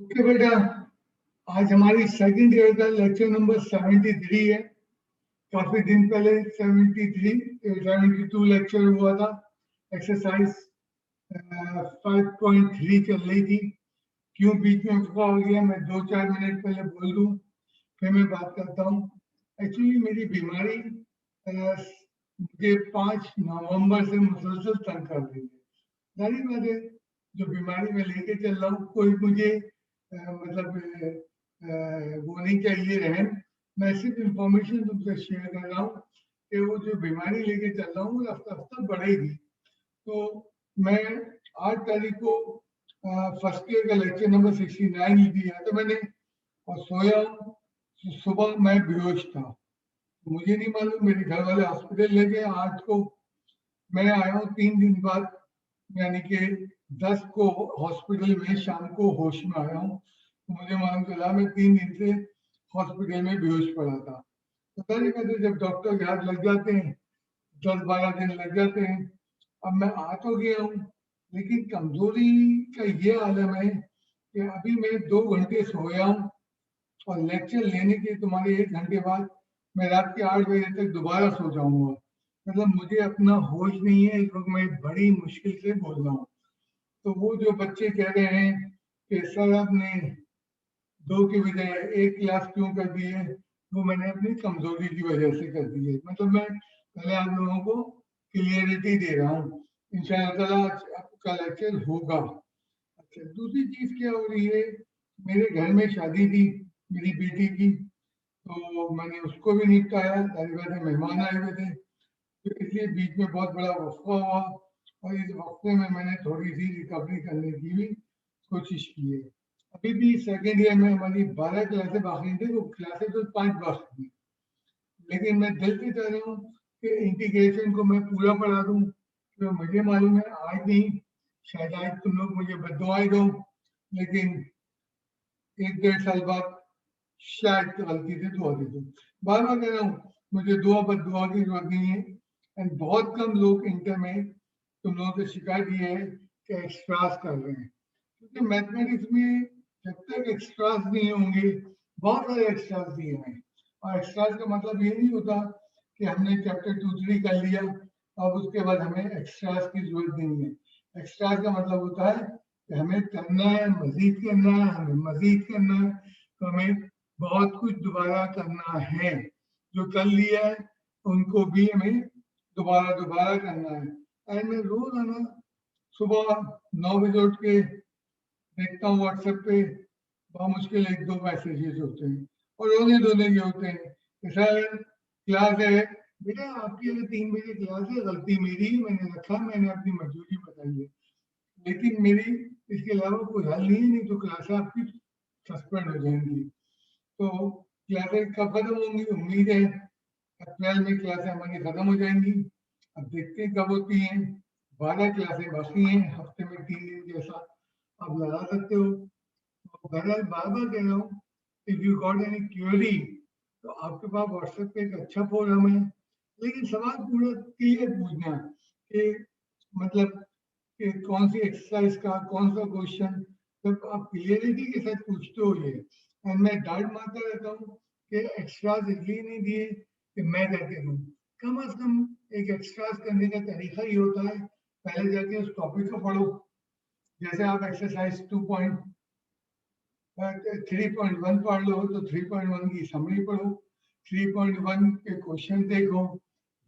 Okay बेटा, आज हमारी सेकंड ईयर का लेक्चर नंबर 73 है। काफी दिन पहले 72 लेक्चर हुआ था। एक्सरसाइज 5.3 चल रही थी। क्यों बीच में रुका हो गया, मैं 2-4 मिनट पहले बोल दूं, फिर मैं बात करता हूँ। एक्चुअली मेरी बीमारी मुझे 5 नवंबर से मुसलसल तंग कर रही है। जाहिर बात है, जो बीमारी में लेके चल रहा हूँ, कोई मुझे मतलब वो नहीं चाहिए रहन। मैं सिर्फ इंफॉर्मेशन तुमसे शेयर कर रहा हूँ कि वो जो बीमारी लेके चल रहा हूँ हफ्ता हफ्ता बढ़ेगी। तो मैं 8 तारीख को फर्स्ट ईयर का लेक्चर नंबर 69 दिया तो मैंने, और सोया सुबह मैं बेहोश था। मुझे नहीं मालूम, मेरे घर वाले हॉस्पिटल ले गए 8 को। मैं आया हूँ 3 दिन बाद, यानी कि 10 को हॉस्पिटल में शाम को होश में आया हूँ। तो मुझे मालूम चला मैं 3 दिन से हॉस्पिटल में बेहोश पड़ा था। तो पहले कहते जब डॉक्टर के हाथ लग जाते हैं 10-12 दिन लग जाते हैं। अब मैं आ तो गया हूँ, लेकिन कमजोरी का ये आलम है कि अभी मैं 2 घंटे सोया हूँ और लेक्चर लेने के तुम्हारे 1 घंटे बाद मैं रात के 8 बजे तक दोबारा सो जाऊंगा। मतलब मुझे अपना होश नहीं है, इस वक्त मैं बड़ी मुश्किल से बोल रहा हूँ। तो वो जो बच्चे कह रहे हैं कि सर आपने 2 की बजाय 1 क्लास क्यों कर दी है, वो मैंने अपनी कमजोरी की वजह से कर दी है। मतलब मैं पहले आप लोगों को क्लियरिटी दे रहा हूँ। इंशाअल्लाह आपका लेक्चर होगा। अच्छा, दूसरी चीज क्या हो रही है, मेरे घर में शादी थी मेरी बेटी की, तो मैंने उसको भी निपटाया। जाहिर बात है मेहमान आए हुए थे, तो इसलिए बीच में बहुत बड़ा वक्फा हुआ, और इस वक्फे में मैंने थोड़ी सी रिकवरी करने की भी कोशिश की है। अभी भी सेकेंड ईयर में हमारी 12 क्लासें बाकी थी, वो क्लासें तो 5 बाकी थी, लेकिन मैं दिल से चाह रहा हूँ कि इंटीग्रेशन को मैं पूरा पढ़ा दूँ। तो मुझे मालूम है आज नहीं, शायद आज तुम लोग मुझे बददुआएं दो, लेकिन 1-1.5 साल बाद शायद गलती से दुआ दे दो। बार बार कह रहा हूँ, मुझे दुआ बददुआ की जरूरत नहीं है। एंड बहुत कम लोग इंटर में तुम लोगों से शिकायत ये है कि एक्स्ट्रास कर रहे हैं, क्योंकि मैथमेटिक्स में जब तक एक्स्ट्रास नहीं होंगे, बहुत सारे एक्स्ट्रास दिए हैं। और एक्स्ट्रास का मतलब ये नहीं होता कि हमने चैप्टर 2-3 कर लिया अब उसके बाद हमें एक्स्ट्रास की जरूरत नहीं है। एक्स्ट्रास का मतलब होता है कि हमें करना है, मजीद करना है, हमें मजीद करना है, तो हमें बहुत कुछ दोबारा करना है। जो कर लिया है उनको भी हमें दोबारा दोबारा करना है। एंड मैं रोज आना सुबह 9 बजे उठ के देखता हूँ व्हाट्सएप पे, बहुत मुश्किल 1-2 मैसेजेस होते हैं, और रोने धोने के होते हैं कि सर क्लास है। बेटा आपकी अगर 3 बजे क्लास है, गलती मेरी ही, मैंने रखा, मैंने अपनी मजबूरी बताई है, लेकिन मेरी इसके अलावा कोई हल नहीं है। नहीं तो क्लासें आपकी सस्पेंड हो जाएंगी। तो क्लासें कब खत्म होंगी, उम्मीद है अप्रैल में क्लासें हमारी खत्म हो जाएंगी। अब देखते हैं कब होती हैं। 12 क्लासें बाकी हैं, हफ्ते में 3 दिन जैसा आप लगा सकते हो। बहरहाल बार बार कह रहा हूँ, if you got any query तो आपके पास व्हाट्सएप पे एक अच्छा फोरम है, लेकिन सवाल पूरा क्लियर पूछना कि मतलब कि कौन सी एक्सरसाइज का कौन सा क्वेश्चन, जब आप क्लियरिटी के साथ पूछते हो ये। एंड मैं डांट मारता रहता हूँ कि एक्स्ट्रास इसलिए नहीं दिए कि मैं करके दूँ। कम अज कम एक एक्स्ट्रास करने का तरीका ही होता है, पहले जाके उस टॉपिक को पढ़ो। जैसे आप एक्सरसाइज 3.1 पढ़ लो तो 3.1 की समरी पढ़ो, 3.1 के क्वेश्चन देखो,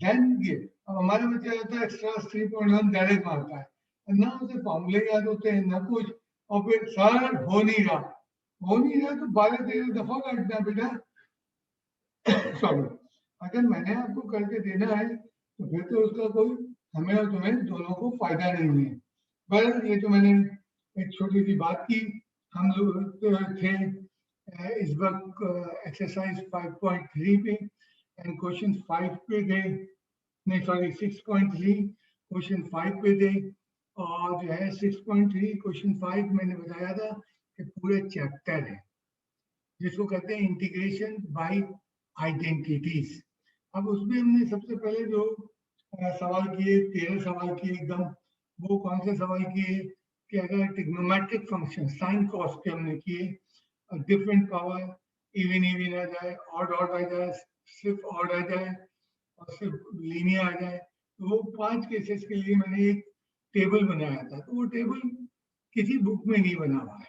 देन ये। अब हमारे बच्चे होता है एक्स्ट्रा 3.1 डायरेक्ट मारता है, ना उसे फॉर्मूले याद होते हैं ना कुछ, और फिर सर हो नहीं रहा तो 12-13 दफा काटना बेटा। सॉरी, अगर मैंने आपको करके देना है तो फिर तो उसका कोई हमें और तुम्हें दोनों को फायदा नहीं है। बस ये तो मैंने एक छोटी सी बात की। हम लोग थे इस वक्त एक्सरसाइज 5.3 पे, एंड क्वेश्चन 5 पे थे, नहीं सॉरी 6.3 क्वेश्चन 5 पे थे। और जो है 6.3 क्वेश्चन 5 मैंने बताया था कि पूरे चैप्टर है, जिसको कहते हैं इंटीग्रेशन बाय आइडेंटिटीज। अब उसमें हमने सबसे पहले जो सवाल किए, 13 सवाल किए एकदम, वो कौन से सवाल किए कि अगर ट्रिग्नोमेट्रिक फंक्शन साइन कॉस के हमने किए, डिफरेंट पावर, इवन इवन आ जाए, ऑड ऑड आ जाए, सिर्फ ऑड आ जाए और सिर्फ लीनियर आ जाए, तो वो 5 केसेस के लिए मैंने एक टेबल बनाया था। तो वो टेबल किसी बुक में नहीं बना हुआ है,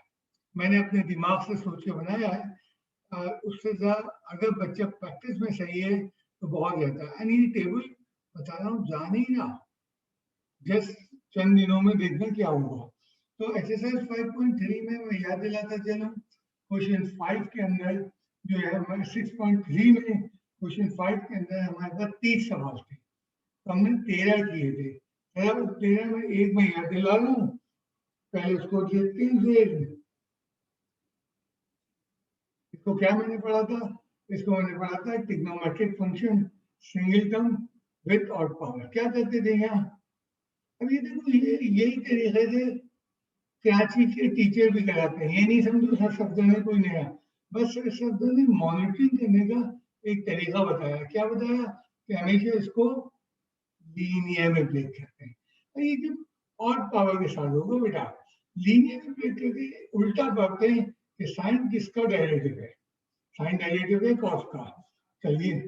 मैंने अपने दिमाग से सोच के बनाया है। उससे ज्यादा अगर बच्चा प्रैक्टिस में सही है तो बहुत ज्यादा। एंड ये टेबल बता रहा हूँ जा नहीं रहा, जस्ट चंद दिनों में देखना क्या होगा। तो एक्सरसाइज 5.3 में मैं याद दिलाता चलूं, क्वेश्चन 5 के अंदर जो है हमारे 6.3 में क्वेश्चन 5 के अंदर हमारे पास 30 सवाल थे, तो हमने 13 किए थे। 13 में एक मैं याद दिला लूं, पहले उसको देखते हैं। इसको क्या मैंने पढ़ा था? इसको मैंने पढ़ा था trigonometric function single term with odd power. क्या करते थे यहाँ? अब ये देखो, ये यही तरीके से कराची के टीचर भी कराते हैं। ये नहीं समझो हर शब्द में कोई नया, बस शब्दों ने मॉनिटरिंग करने का एक तरीका बताया। क्या बताया? कि हमेशा इसको लीनियर में ब्रेक करते हैं। और ये जब ऑड पावर के साथ होगा बेटा, लीनियर में ब्रेक करके उल्टा पढ़ते हैं कि साइन किसका डेरिवेटिव है? साइन डेरिवेटिव है कॉस का। चलिए,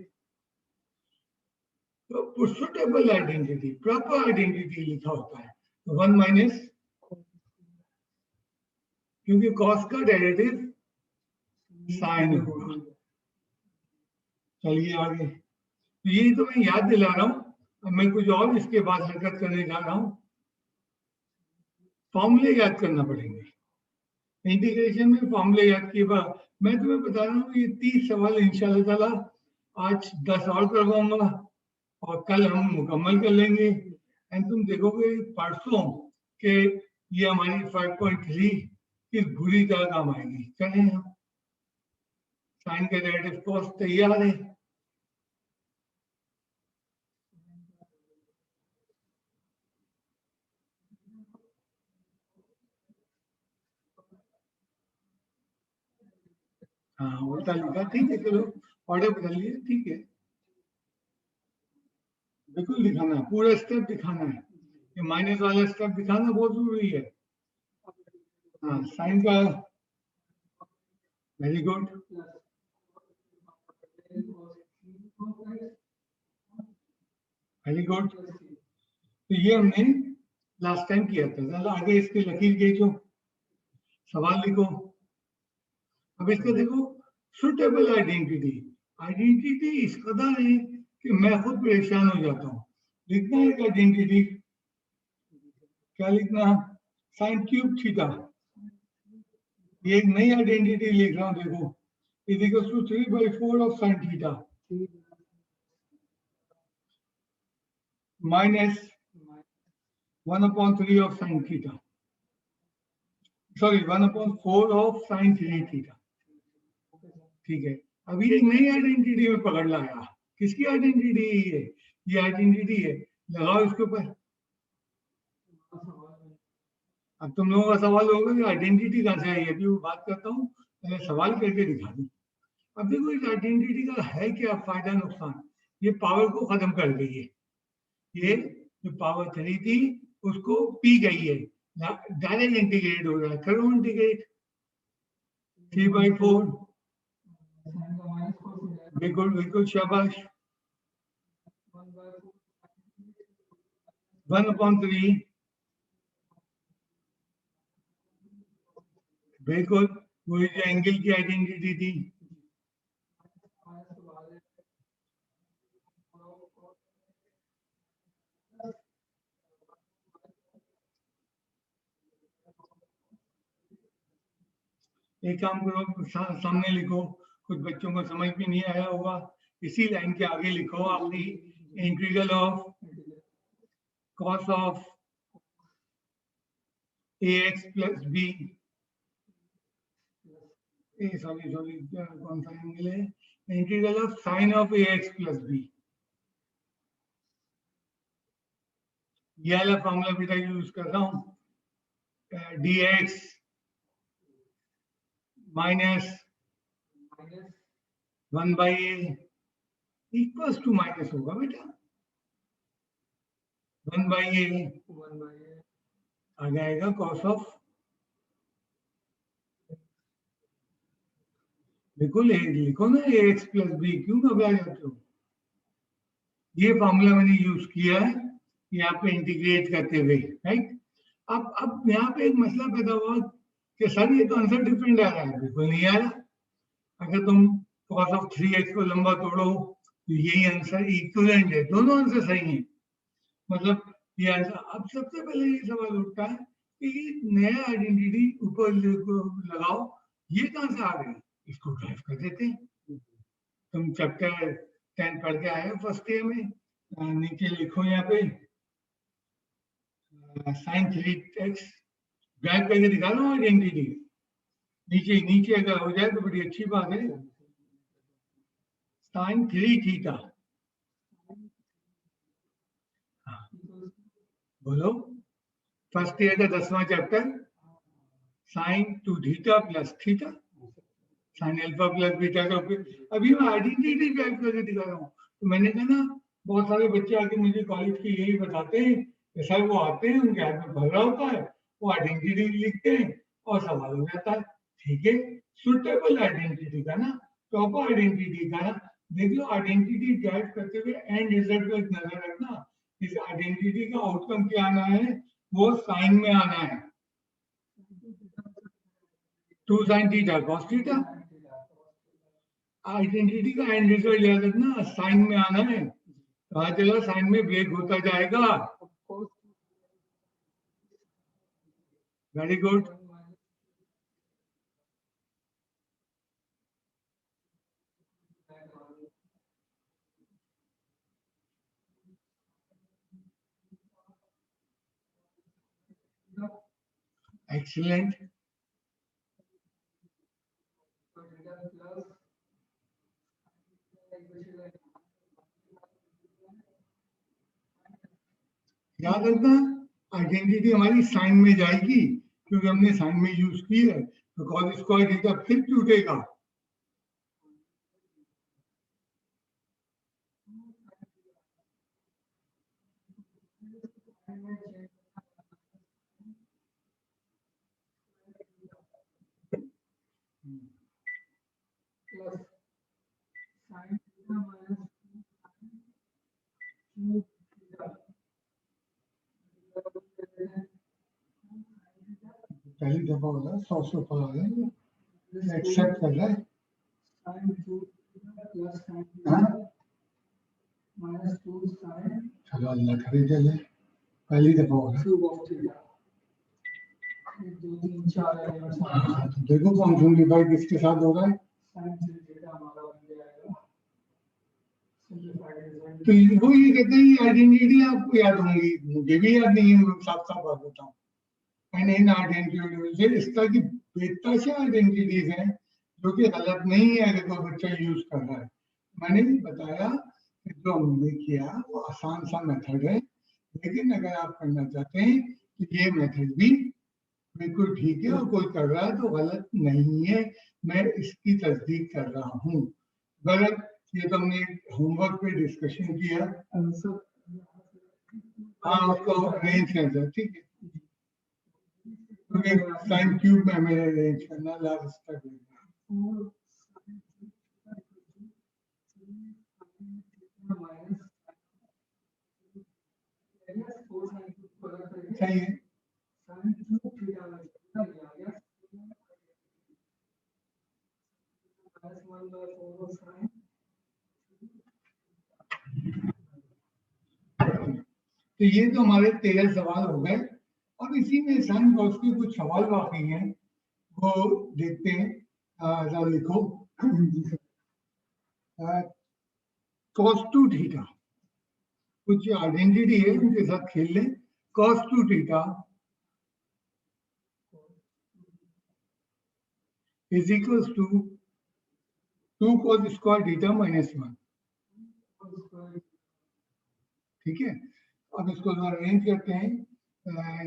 तो सुटेबल आइडेंटिटी, प्रॉपर आइडेंटिटी लिखा होता है, तो 1 माइनस, क्योंकि कॉस का डेरिवेटिव साइन होगा। चलिए आगे, तो यही तो मैं याद दिला रहा हूं। अब मैं कुछ और इसके बाद हरकत करने जा रहा हूं। फॉर्मूले याद करना पड़ेंगे, इंटीग्रेशन में फॉर्मूले याद किए बाद मैं तुम्हें बता रहा हूँ ये 30 सवाल इंशाल्लाह ताला आज 10 और करवाऊंगा और कल हम मुकम्मल कर लेंगे। एंड तुम देखोगे परसों के ये हमारी 5.3 किस बुरी तरह काम आएगी। चलें, हम साइन के डेरिवेटिव कॉस तैयार है। हाँ उल्टा लिखा, ठीक है, चलो ऑर्डर बदल लिए, ठीक है। बिल्कुल दिखाना है, पूरा स्टेप दिखाना है, ये माइनस वाला स्टेप दिखाना बहुत जरूरी है। हाँ, साइन का, वेरी गुड, वेरी गुड। तो ये हमने लास्ट टाइम किया था। चलो आगे इसके लकीर खींचो, सवाल लिखो। अब इसको देखो, सुटेबल आइडेंटिटी, आइडेंटिटी इस कदर है कि मैं खुद परेशान हो जाता हूँ। लिखना है आइडेंटिटी, क्या लिखना? Sine cube theta. ये एक नई आइडेंटिटी लिख रहा हूँ, देखो, is equal to 3/4 of sine theta minus 1/3 of sine theta, sorry 1/4 of sine 3 theta. ठीक है, अभी एक नई आइडेंटिटी में पकड़ लाया। किसकी आइडेंटिटी है ये? ये आइडेंटिटी है, लगाओ इसके ऊपर। अब तुम लोगों का सवाल होगा कि आइडेंटिटी कहाँ से आई है, अभी वो बात करता हूँ, पहले सवाल करके दिखा दूं। अब देखो इस आइडेंटिटी का है क्या फायदा नुकसान? ये पावर को खत्म कर गई है, ये जो पावर 3 थी उसको पी गई है, डायरेक्ट इंटीग्रेट हो रहा है। करो इंटीग्रेट, 3/4, बिल्कुल बिल्कुल शाबाश, 1/3, बिल्कुल वही जो एंगल की आइडेंटिटी थी। एक काम करो, सामने लिखो, कुछ बच्चों को समझ भी नहीं आया होगा, इसी लाइन के आगे लिखो आपकी integral of cos of ax plus b, sorry sorry कौन सा एंगल है? Integral of sine of ax plus b। ये वाला फॉर्मूला बेटा यूज कर रहा हूँ, dx minus 1/a equals to minus होगा बेटा 1/a आ जाएगा cos ऑफ, बिल्कुल लिखो ना ax प्लस बी, क्यों घबरा जाते हो? ये फॉर्मूला मैंने यूज किया है यहाँ पे इंटीग्रेट करते हुए, राइट। अब यहाँ पे एक मसला पैदा हुआ कि सर ये तो आंसर डिफरेंट आ रहा है, बिल्कुल नहीं आ रहा। अगर तुम cos ऑफ 3x को लंबा तोड़ो तो यही आंसर इक्विवेलेंट है, दोनों आंसर सही हैं। मतलब ये आंसर, अब सबसे पहले ये सवाल उठता है कि ये नया आइडेंटिटी ऊपर लगाओ, ये कहां से आ गई? इसको ड्राइव कर देते हैं। तुम चैप्टर 10 पढ़ के आए हो फर्स्ट ईयर में, नीचे लिखो यहाँ पे sin 3x, ड्राइव करके दिखा लो आइडेंटिटी। नीचे नीचे अगर हो जाए तो बड़ी अच्छी बात है। sin 3 थीटा, बोलो, फर्स्ट ईयर का 10वां chapter, sin 2 theta plus theta, sin alpha plus beta का। अभी मैं आइडेंटिटी ड्राइव करके दिखा रहा हूँ। तो मैंने कहा ना, बहुत सारे बच्चे आके मुझे कॉलेज के यही बताते हैं कि सर वो आते हैं, उनके हाथ में भर रहा होता है, वो आइडेंटिटी लिखते हैं और सवाल हो जाता है। ठीक है, सुटेबल आइडेंटिटी का ना, प्रॉपर आइडेंटिटी का ना, देख लो आइडेंटिटी ड्राइव करते हुए एंड रिजल्ट पर नजर रखना। इस आइडेंटिटी का आउटकम क्या आना है, वो साइन में आना है। 2 sin theta cos theta, identity का एंड रिजल्ट याद रखना, साइन में आना है। कहा चला साइन में ब्रेक होता जाएगा। Very good. एक्सीलेंट। याद रखना आइडेंटिटी हमारी साइन में जाएगी, क्योंकि हमने साइन में यूज की है, तो cos स्क्वायर थीटा फिर टूटेगा। पहली दफा हो रहा है, 100 फल आ जाएंगे, एक्सेप्ट कर रहा है। चलो अल्लाह करे चले, पहली दफा हो रहा है। तो देखो कौन सिंप्लीफाई किसके साथ हो रहा है। तो वो ये कहते हैं आइडेंटिटी आपको याद होंगी, मुझे भी याद नहीं है, साफ साफ बात बताऊं। मैंने इन आइडेंटिटी इस तरह की बेतहाशा आइडेंटिटीज हैं जो कि गलत नहीं है अगर कोई बच्चा यूज कर रहा है। मैंने भी बताया कि जो हमने किया वो आसान सा मेथड है, लेकिन अगर आप करना चाहते हैं तो ये मेथड भी बिल्कुल ठीक है, और कोई कर रहा है तो गलत नहीं है। मैं इसकी तस्दीक कर रहा हूँ। गलत ये तो हमने होमवर्क पे डिस्कशन किया, हाँ उसको अरेंज कर दिया, ठीक है। क्योंकि साइन क्यूब में हमें अरेंज करना लास्ट तक। सही है। तो ये तो हमारे 13 सवाल हो गए। अब इसी में साइन कॉस के कुछ सवाल बाकी हैं, वो देखते हैं। जरा लिखो cos 2 थीटा, कुछ आइडेंटिटी है उनके साथ खेल लें। cos 2 theta is equals to 2 cos square theta minus 1। ठीक है, अब इसको अरेंज करते हैं,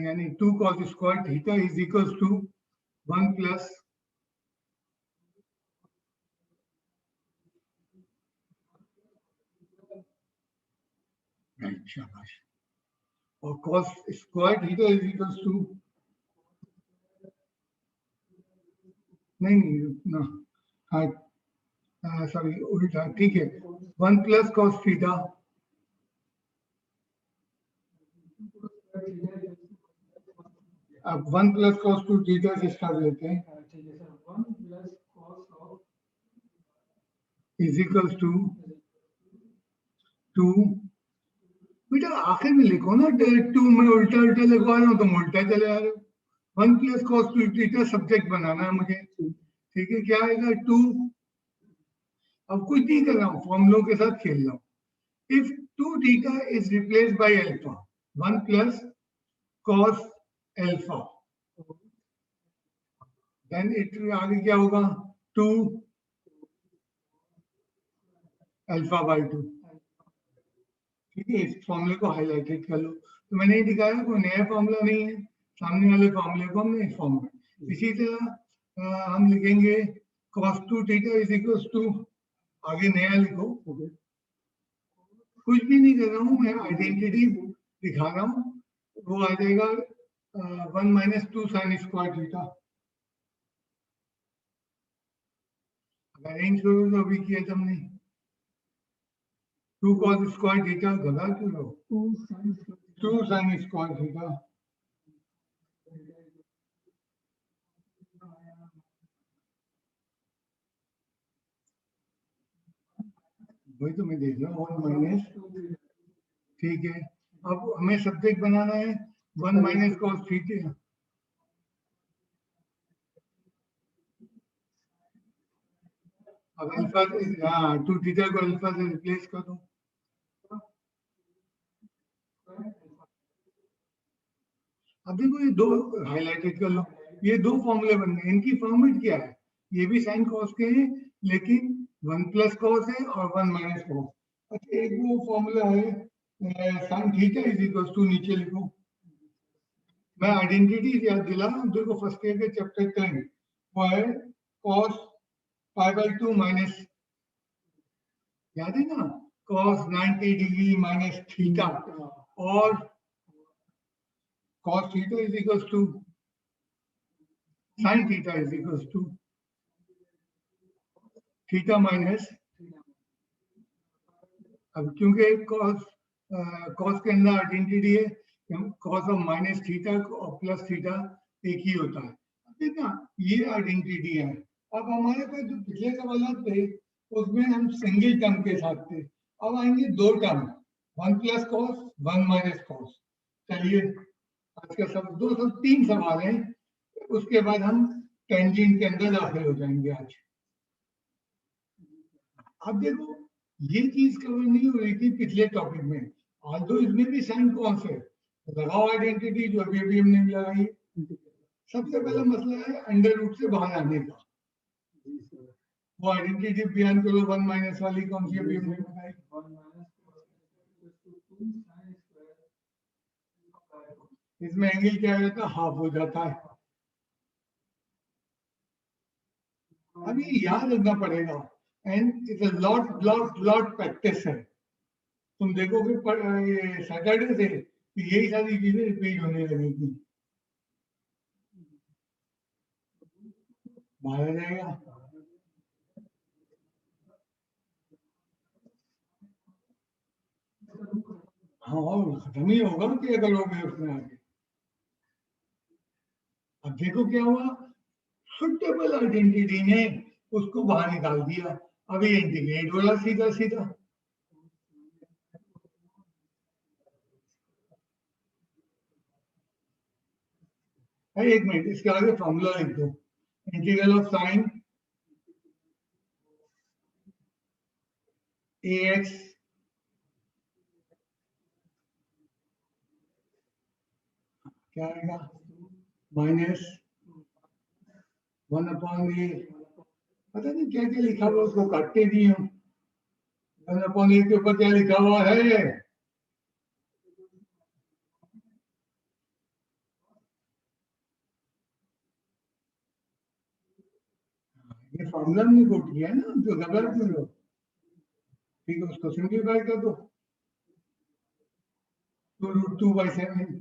यानी 2 cos square theta is equals to 1 plus शाबाश, और cos square theta is equals to नहीं नहीं ना, हाँ सॉरी उल्टा, ठीक है। 1 प्लस कॉस थीटा, अब 1 प्लस कॉस 2 थीटा से स्टार्ट लेते हैं, इज इक्वल्स टू 2, बेटा आखिर में लिखो ना, 2 में उल्टा उल्टा लिखवा रहा हूँ तुम उल्टा चले आ रहे हो। 1 प्लस कॉस 2 थीटा सब्जेक्ट बनाना है मुझे, ठीक है, क्या आएगा 2, अब कुछ नहीं कर रहा हूँ, फॉर्मूलों के साथ खेल रहा हूँ। If 2 theta is replaced by alpha, 1 plus cos alpha, then it आगे क्या होगा 2 अल्फा बाय 2, ठीक है। इस फॉर्मूले को हाईलाइटेड कर लो, तो मैंने ये दिखाया कोई नया फॉर्मूला नहीं है, सामने वाले फॉर्मूले को हमने फॉर्म में। इसी तरह हम लिखेंगे cos 2 theta is equals to, आगे नया लिखो, कुछ भी नहीं कर रहा हूँ मैं, आइडेंटिटी दिखा रहा हूँ, वो आ जाएगा 1 minus 2 sine square theta, arrange करो तो अभी किया तुमने 2 cos स्क्वायर थीटा, गधा क्यों लो 2 साइन स्क्वायर थीटा, वही तो मैं देख रहा हूँ 1 माइनस, ठीक है। अब हमें सब्जेक्ट बनाना है 1 माइनस कॉस थीटा, अब अल्फा, हाँ 2 थीटा को अल्फा से रिप्लेस कर दो, अब देखो ये दो हाईलाइटेड कर लो, ये दो फॉर्मूले बन गए, इनकी फॉर्मेट क्या है, ये भी साइन कॉस के हैं लेकिन 1 प्लस कॉस है और 1 माइनस कॉस। अच्छा एक वो फॉर्मूला है sine theta is equal to, नीचे लिखो, मैं आइडेंटिटी याद दिला रहा हूँ, देखो फर्स्ट ईयर के चैप्टर 10 वो है कॉस पाई बाई 2 माइनस, याद है ना, कॉस 90 डिग्री माइनस थीटा, और cos theta is equals to sin theta is equals to theta minus, अब क्योंकि cos के अंदर आइडेंटिटी है, cos ऑफ माइनस थीटा और प्लस थीटा एक ही होता है, देखना ये आइडेंटिटी है। अब हमारे पास जो पिछले सवाल थे उसमें हम सिंगल टर्म के साथ थे, अब आएंगे दो term, 1 plus cos 1 minus cos. चलिए आज का सब दो सब तीन सवाल हैं, उसके बाद हम टेंजेंट के अंदर दाखिल हो जाएंगे आज। अब देखो ये चीज कवर नहीं हो रही थी पिछले टॉपिक में, ऑल्दो इसमें भी साइन कौन से लगाओ आइडेंटिटी जो अभी अभी हमने लगाई। सबसे पहला मसला है अंडर रूट से बाहर आने का, वो आइडेंटिटी बयान करो 1 माइनस वाली कौन सी अभी हमने बताई, इसमें एंगल क्या रहता है हाफ हो जाता है। अब ये याद रखना पड़ेगा and it's a lot lot lot practice है, तुम देखोगे ये सैटरडे से तो यही सारी चीजें रिपीट होने लगेगी, बाहर आ जाएगा। हाँ और खत्म ही होगा क्या करोगे उसमें आगे। अब देखो क्या हुआ, सुटेबल आइडेंटिटी ने उसको बाहर निकाल दिया, अभी इंटीग्रेट हो रहा सीधा सीधा। अरे एक मिनट इसके आगे फॉर्मूला लिख दो, integral of sine A x क्या आएगा माइनस 1 अपॉन ए, पता नहीं क्या क्या लिखा हुआ उसको काटते नहीं हूँ, 1 अपॉन ए के ऊपर क्या लिखा हुआ है, ये फॉर्मूला में कोट किया ना जो गलत में लो, ठीक है उसको सिंप्लीफाई कर दो, 2√2/7,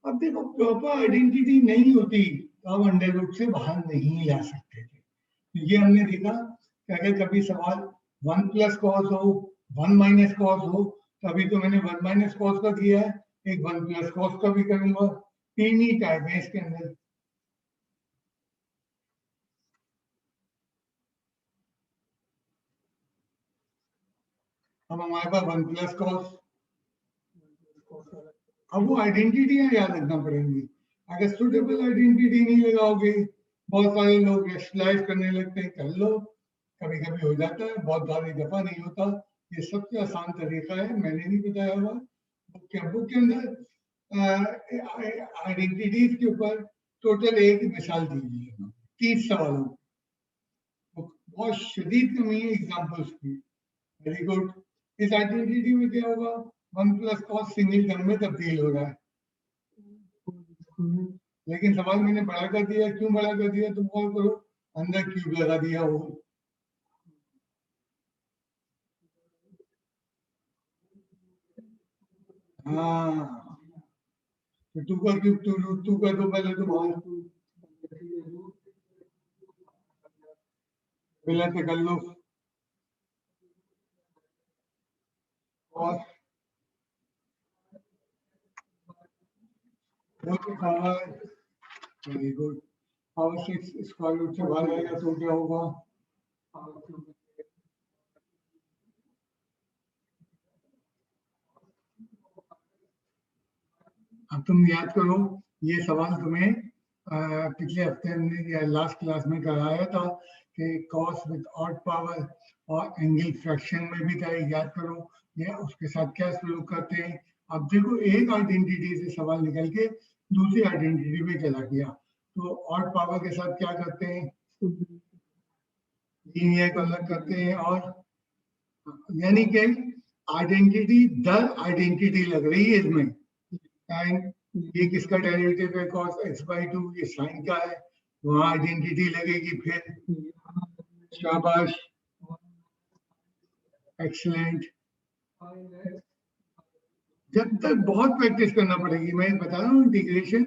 अब देखो प्रॉपर आइडेंटिटी नहीं होती तो आप अंडर रूट से बाहर नहीं ला सकते थे। ये हमने देखा कि अगर कभी सवाल 1 प्लस कॉस हो 1 माइनस कॉस हो, तो अभी तो मैंने 1 माइनस कॉस का किया है, एक 1 प्लस कॉस का भी करूंगा। तीन ही टाइप है इसके अंदर। अब हमारे पास 1 प्लस कॉस, अब वो आइडेंटिटियां याद रखना पड़ेंगी। अगर सुटेबल आइडेंटिटी नहीं लगाओगे, बहुत सारे लोग रेशनलाइज करने लगते हैं, कर लो, कभी कभी हो जाता है, बहुत सारी दफा नहीं होता। ये सबसे आसान तरीका है, मैंने नहीं बताया हुआ। बुक के अंदर आइडेंटिटीज के ऊपर टोटल एक मिसाल दीजिए 30 सवालों की। बहुत शदीद कमी है एग्जाम्पल्स की। Very good. इस आइडेंटिटी में क्या होगा, 1 प्लस कॉस सिंगल टर्म में तब्दील हो रहा है, लेकिन सवाल मैंने बड़ा कर दिया। क्यों बड़ा कर दिया, तुम कॉल करो, अंदर क्यूब लगा दिया हो। हाँ, तो 2 का क्यूब 2 रूट 2 का तो पहले तो बाहर पहला तकल्लुफ और very good. Power 6 square root से बाहर आएगा तो क्या होगा, अब तुम याद करो, ये सवाल तुम्हें पिछले हफ्ते हमने या लास्ट क्लास में कराया था कि कॉस विद ऑड पावर और एंगल फ्रैक्शन में भी था, याद करो ये उसके साथ क्या सलूक करते हैं। अब देखो एक आइडेंटिटी से सवाल निकल के दूसरी आइडेंटिटी में चला गया, तो ऑड पावर के साथ क्या करते हैं, लीनियर को अलग करते हैं, और यानी कि आइडेंटिटी दर आइडेंटिटी लग रही है इसमें। साइन, ये किसका डेरिवेटिव है, cos x/2, ये साइन का है, वहां आइडेंटिटी लगेगी। फिर शाबाश, एक्सीलेंट। जब तक बहुत प्रैक्टिस करना पड़ेगी, मैं बता रहा हूँ इंटीग्रेशन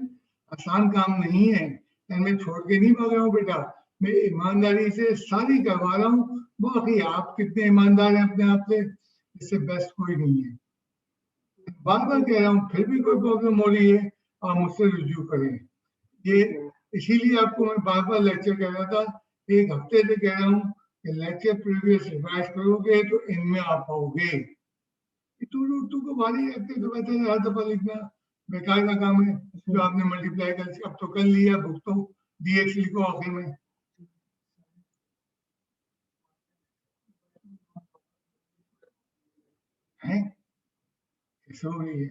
आसान काम नहीं है, मैं छोड़ के नहीं भाग रहा हूँ बेटा, मैं ईमानदारी से सारी करवा रहा हूँ। बाकी आप कितने ईमानदार हैं अपने आप से, इससे बेस्ट कोई नहीं है। बार बार कह रहा हूँ, फिर भी कोई प्रॉब्लम हो रही है आप मुझसे रिव्यू करें। ये इसीलिए आपको मैं बार बार लेक्चर कह रहा था, एक हफ्ते से कह रहा हूँ कि लेक्चर प्रीवियस रिवाइज करोगे तो इनमें आ पाओगे। टू को भारी रखते तो वैसे हर दफा लिखना बेकार का काम है। जो आपने मल्टीप्लाई कर अब तो कर लिया, भुगतो, डीएक्स लिखो आखिर में। है कैसे हो रही है,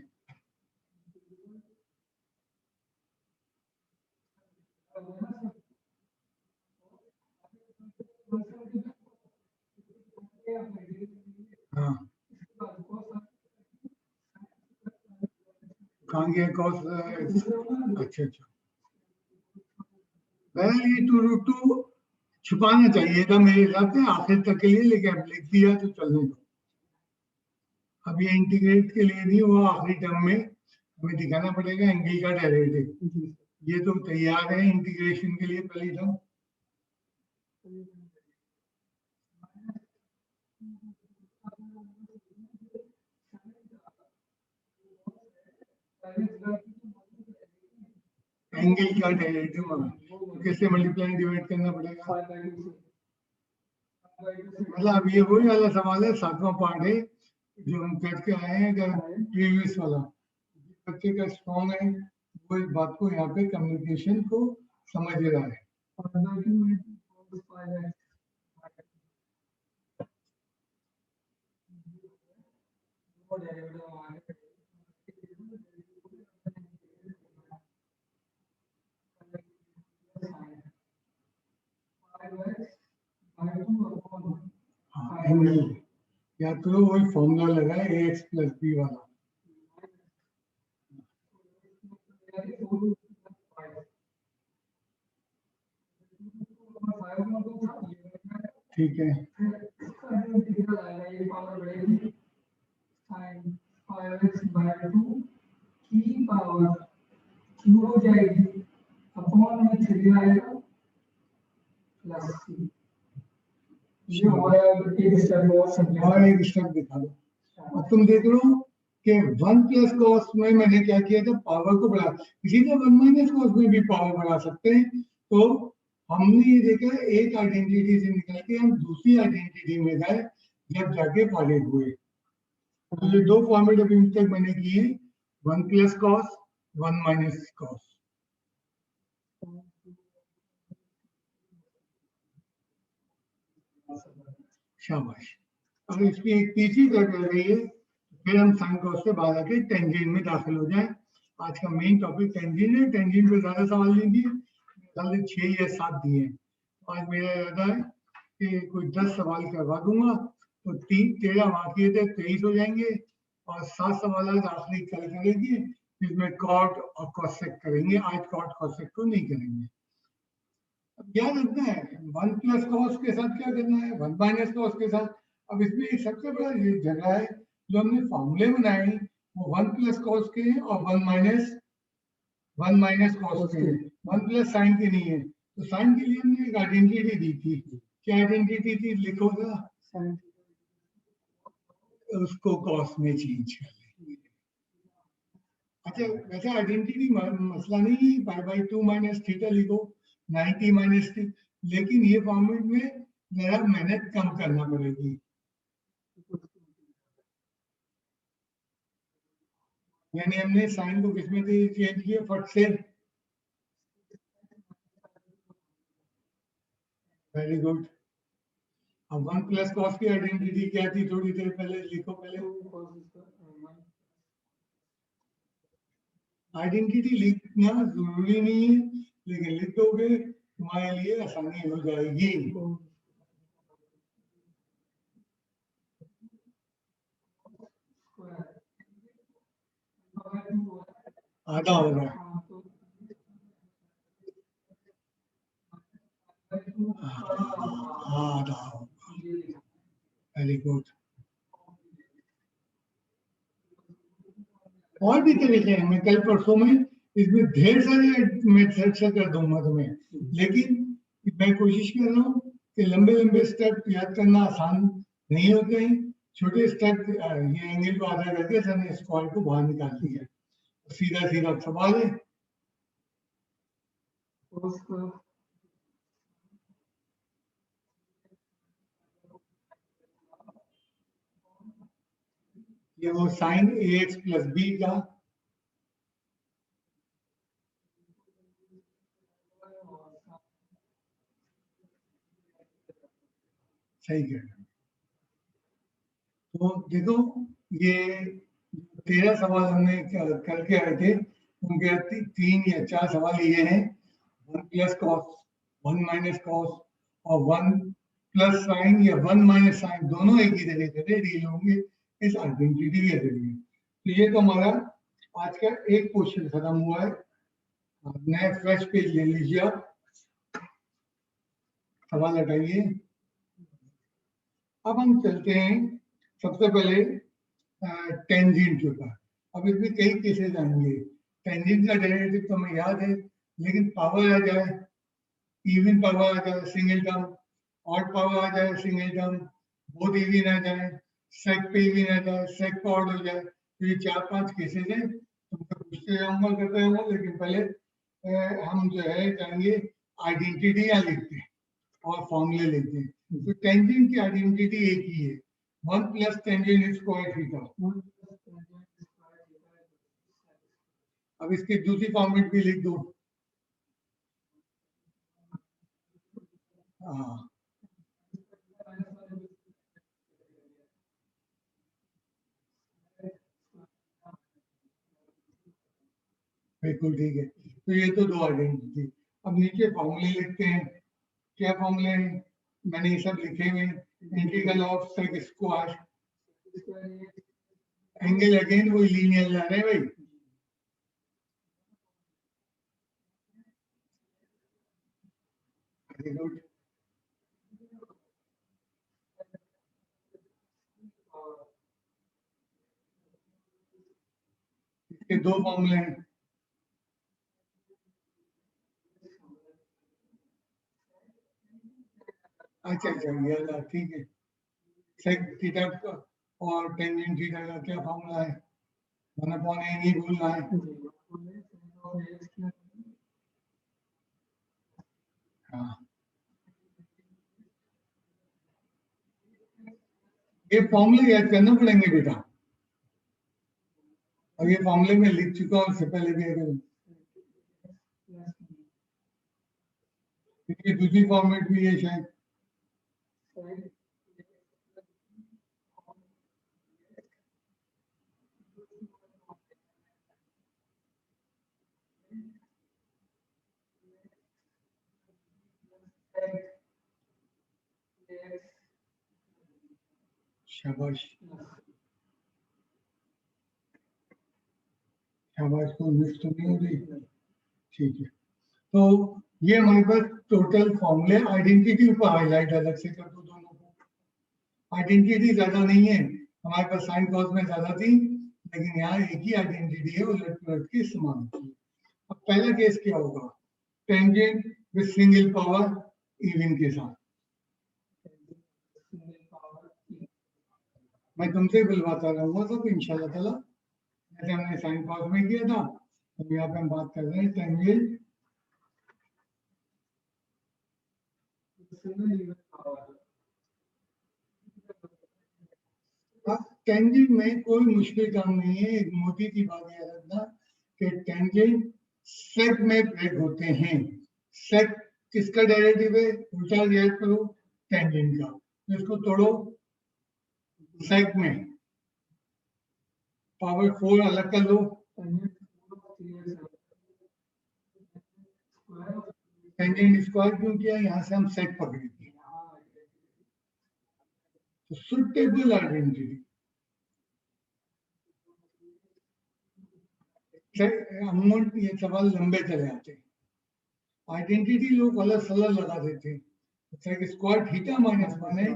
हाँ कहाँ गया कॉस, अच्छा अच्छा, पहले ये 2√2 छुपाना चाहिए था मेरे हिसाब से आखिर तक के लिए, लेकिन अब लिख दिया तो चलने दो। अब ये इंटीग्रेट के लिए नहीं हुआ, आखिरी टर्म में हमें दिखाना पड़ेगा एंगल का डेरिवेटिव। ये तो तैयार है इंटीग्रेशन के लिए पहली टर्म। एंगल का डेरिवेटिव किससे मल्टीप्लाई डिवाइड करना पड़ेगा, मतलब अब ये वही वाला सवाल है, सातवां पार्ट है जो हम करके आए हैं, अगर प्रीवियस वाला बच्चे का स्ट्रॉन्ग है वो इस बात को यहाँ पे कम्युनिकेशन को समझ रहा है। हाँ एंगल या तो वही फॉर्मूला लगा है ए एक्स प्लस बी वाला। ठीक है, 5x by 2 की पावर q हो जाएगी अपॉन में 3 आएगा प्लस c। ये हो गया एक स्टेप और समझा। और एक स्टेप दिखा दो। अब तुम देख लो कि 1 प्लस कॉस में मैंने क्या किया था, पावर को बढ़ा। इसी तरह 1 माइनस कॉस में भी पावर बढ़ा सकते हैं। तो हमने ये देखा एक आइडेंटिटी से निकल के हम दूसरी आइडेंटिटी में गए जब जाके फाड़े हुए। तो ये दो फॉर्मेट अभी तक मैंने किए, 1 प्लस कॉस 1 माइनस कॉस। शाबाश। अब इसकी एक तीसरी तरफ रह रही है, फिर हम साइन कॉस से बाहर आके टेंजेंट में दाखिल हो जाए। आज का मेन टॉपिक टेंजेंट है। टेंजेंट पे ज्यादा सवाल नहीं दिए, 6 या 7 दिए। आज मेरा इरादा है कि कोई 10 सवाल करवा दूंगा, तो 13 बाकी थे 23 हो जाएंगे, और 7 सवाल आज आखिरी कल करेंगे, जिसमें कॉट और कॉसेक करेंगे। आज कॉट कॉसेक को नहीं करेंगे। अब याद रखना है 1 प्लस कॉस के साथ क्या करना है, 1 माइनस कॉस के साथ। अब इसमें एक सबसे बड़ा ये जगह है, जो हमने फॉर्मूले बनाए वो 1 प्लस कॉस के हैं और 1 माइनस कॉस के हैं। 1 प्लस साइन के नहीं है। तो साइन के लिए हमने एक आइडेंटिटी दी थी। क्या आइडेंटिटी थी, लिखो था, उसको कॉस में चेंज कर लेंगे। अच्छा, वैसे आइडेंटिटी मसला नहीं है, पाई बाई 2 माइनस थीटा लिखो, 90 माइनस थी, लेकिन ये फॉर्मेट में जरा मेहनत कम करना पड़ेगी। यानी हमने साइन को किसमें चेंज किया फट से। Very good. अब 1 प्लस कॉस की आइडेंटिटी क्या थी, थोड़ी देर पहले लिखो। पहले आइडेंटिटी लिखना जरूरी नहीं है, लेकिन लिख दोगे तुम्हारे लिए आसानी हो जाएगी। आधा होगा, आधा होगा। Very good. और भी तरीके हैं, मैं कल परसों में इसमें ढेर सारे मेथड से कर दूंगा तुम्हें, लेकिन मैं कोशिश कर रहा हूँ कि लंबे लंबे स्टेप याद करना आसान नहीं होते हैं। छोटे स्टेप, ये एंगल को आधा करके सर ने स्क्वायर को बाहर निकाल दिया, सीधा सीधा सवाल है। ये वो साइन ax प्लस बी का सही कह रहे हो। तो देखो, ये 13 सवाल हमने करके आए थे, उनके 3 या 4 सवाल ये हैं, 1 प्लस कॉस 1 माइनस कॉस और 1 प्लस साइन या 1 माइनस साइन, दोनों एक ही तरीके से डील होंगे इस आइडेंटिटी के जरिए। तो ये तो हमारा आज का एक क्वेश्चन खत्म हुआ है। नया फ्रेश पेज ले लीजिए आप, सवाल हटाइए। अब हम चलते हैं सबसे पहले टेंजेंट के ऊपर। अब इसमें कई केसेस आएंगे। टेंजेंट का डेरिवेटिव तो हमें याद है, लेकिन पावर आ जाए, इवन पावर आ जाए सिंगल टर्म, ऑड पावर आ जाए सिंगल टर्म, बोथ इवन आ जाए, सेक पे इवन आ जाए, सेक पे ऑड हो जाए, तो ये 4-5 केसेस हैं। तुमसे पूछते जाऊंगा, करते जाऊंगा, लेकिन पहले हम जो है जाएंगे आइडेंटिटियां लिखते हैं और फॉर्मूले लिखते हैं। तो टेंजेंट की आइडेंटिटी एक ही है, 1 प्लस टेंजेंट स्क्वायर थीटा। अब इसकी दूसरी फॉर्मेट भी लिख दो। हाँ, बिल्कुल ठीक है। तो ये तो दो आइडेंटिटी। अब नीचे फॉर्मूले लिखते हैं। क्या फॉर्मूले हैं, मैंने ये सब लिखे हुए हैं। Integral of sec square, angle again वही लीनियर ला रहे हैं भाई। Very good. दो फॉर्मूले हैं। अच्छा अच्छा ये वाला ठीक है। सेक थीटा का और टेंजेंट थीटा का क्या फॉर्मूला है? 1/a नहीं भूलना है। हाँ ये फॉर्मूले याद करना पड़ेंगे बेटा, और ये फॉर्मूले में लिख चुका हूँ इससे पहले भी, अगर ये दूसरी फॉर्मेट भी है शायद। शाबाश शाबाश, को मिस तो नहीं हो रही। ठीक है, तो ये हमारे पास टोटल फॉर्मूले। आइडेंटिटी ऊपर हाईलाइट अलग से कर दो दोनों को। आइडेंटिटी ज्यादा नहीं है हमारे पास, साइन कॉस में ज्यादा थी, लेकिन यहाँ एक ही आइडेंटिटी है, उलट पुलट के समान होती है। अब पहला केस क्या होगा? Tangent with single power even के साथ। मैं तुमसे बुलवाता रहूंगा तो इंशाल्लाह ताला, जैसे हमने साइन कॉस में किया था, तो यहाँ पे हम बात कर रहे हैं टेंजेंट। टेंजेंट में कोई मुश्किल काम नहीं है। एक मोटी की बात याद रखना कि टेंजेंट सेक में ब्रेक होते हैं। सेक किसका डेरिवेटिव है? उल्टा याद करो, टेंजेंट का। तो इसको तोड़ो, सेक में पावर 4 अलग कर लो, टेंजेंट स्क्वायर क्यों किया? यहाँ से हम सेक पकड़ेंगे, तो सुटेबल आइडेंटिटी। अमूमन ये सवाल लंबे चले आते हैं, आइडेंटिटी लोग अलग सलग लगा देते हैं। सेक स्क्वायर थीटा माइनस 1 है,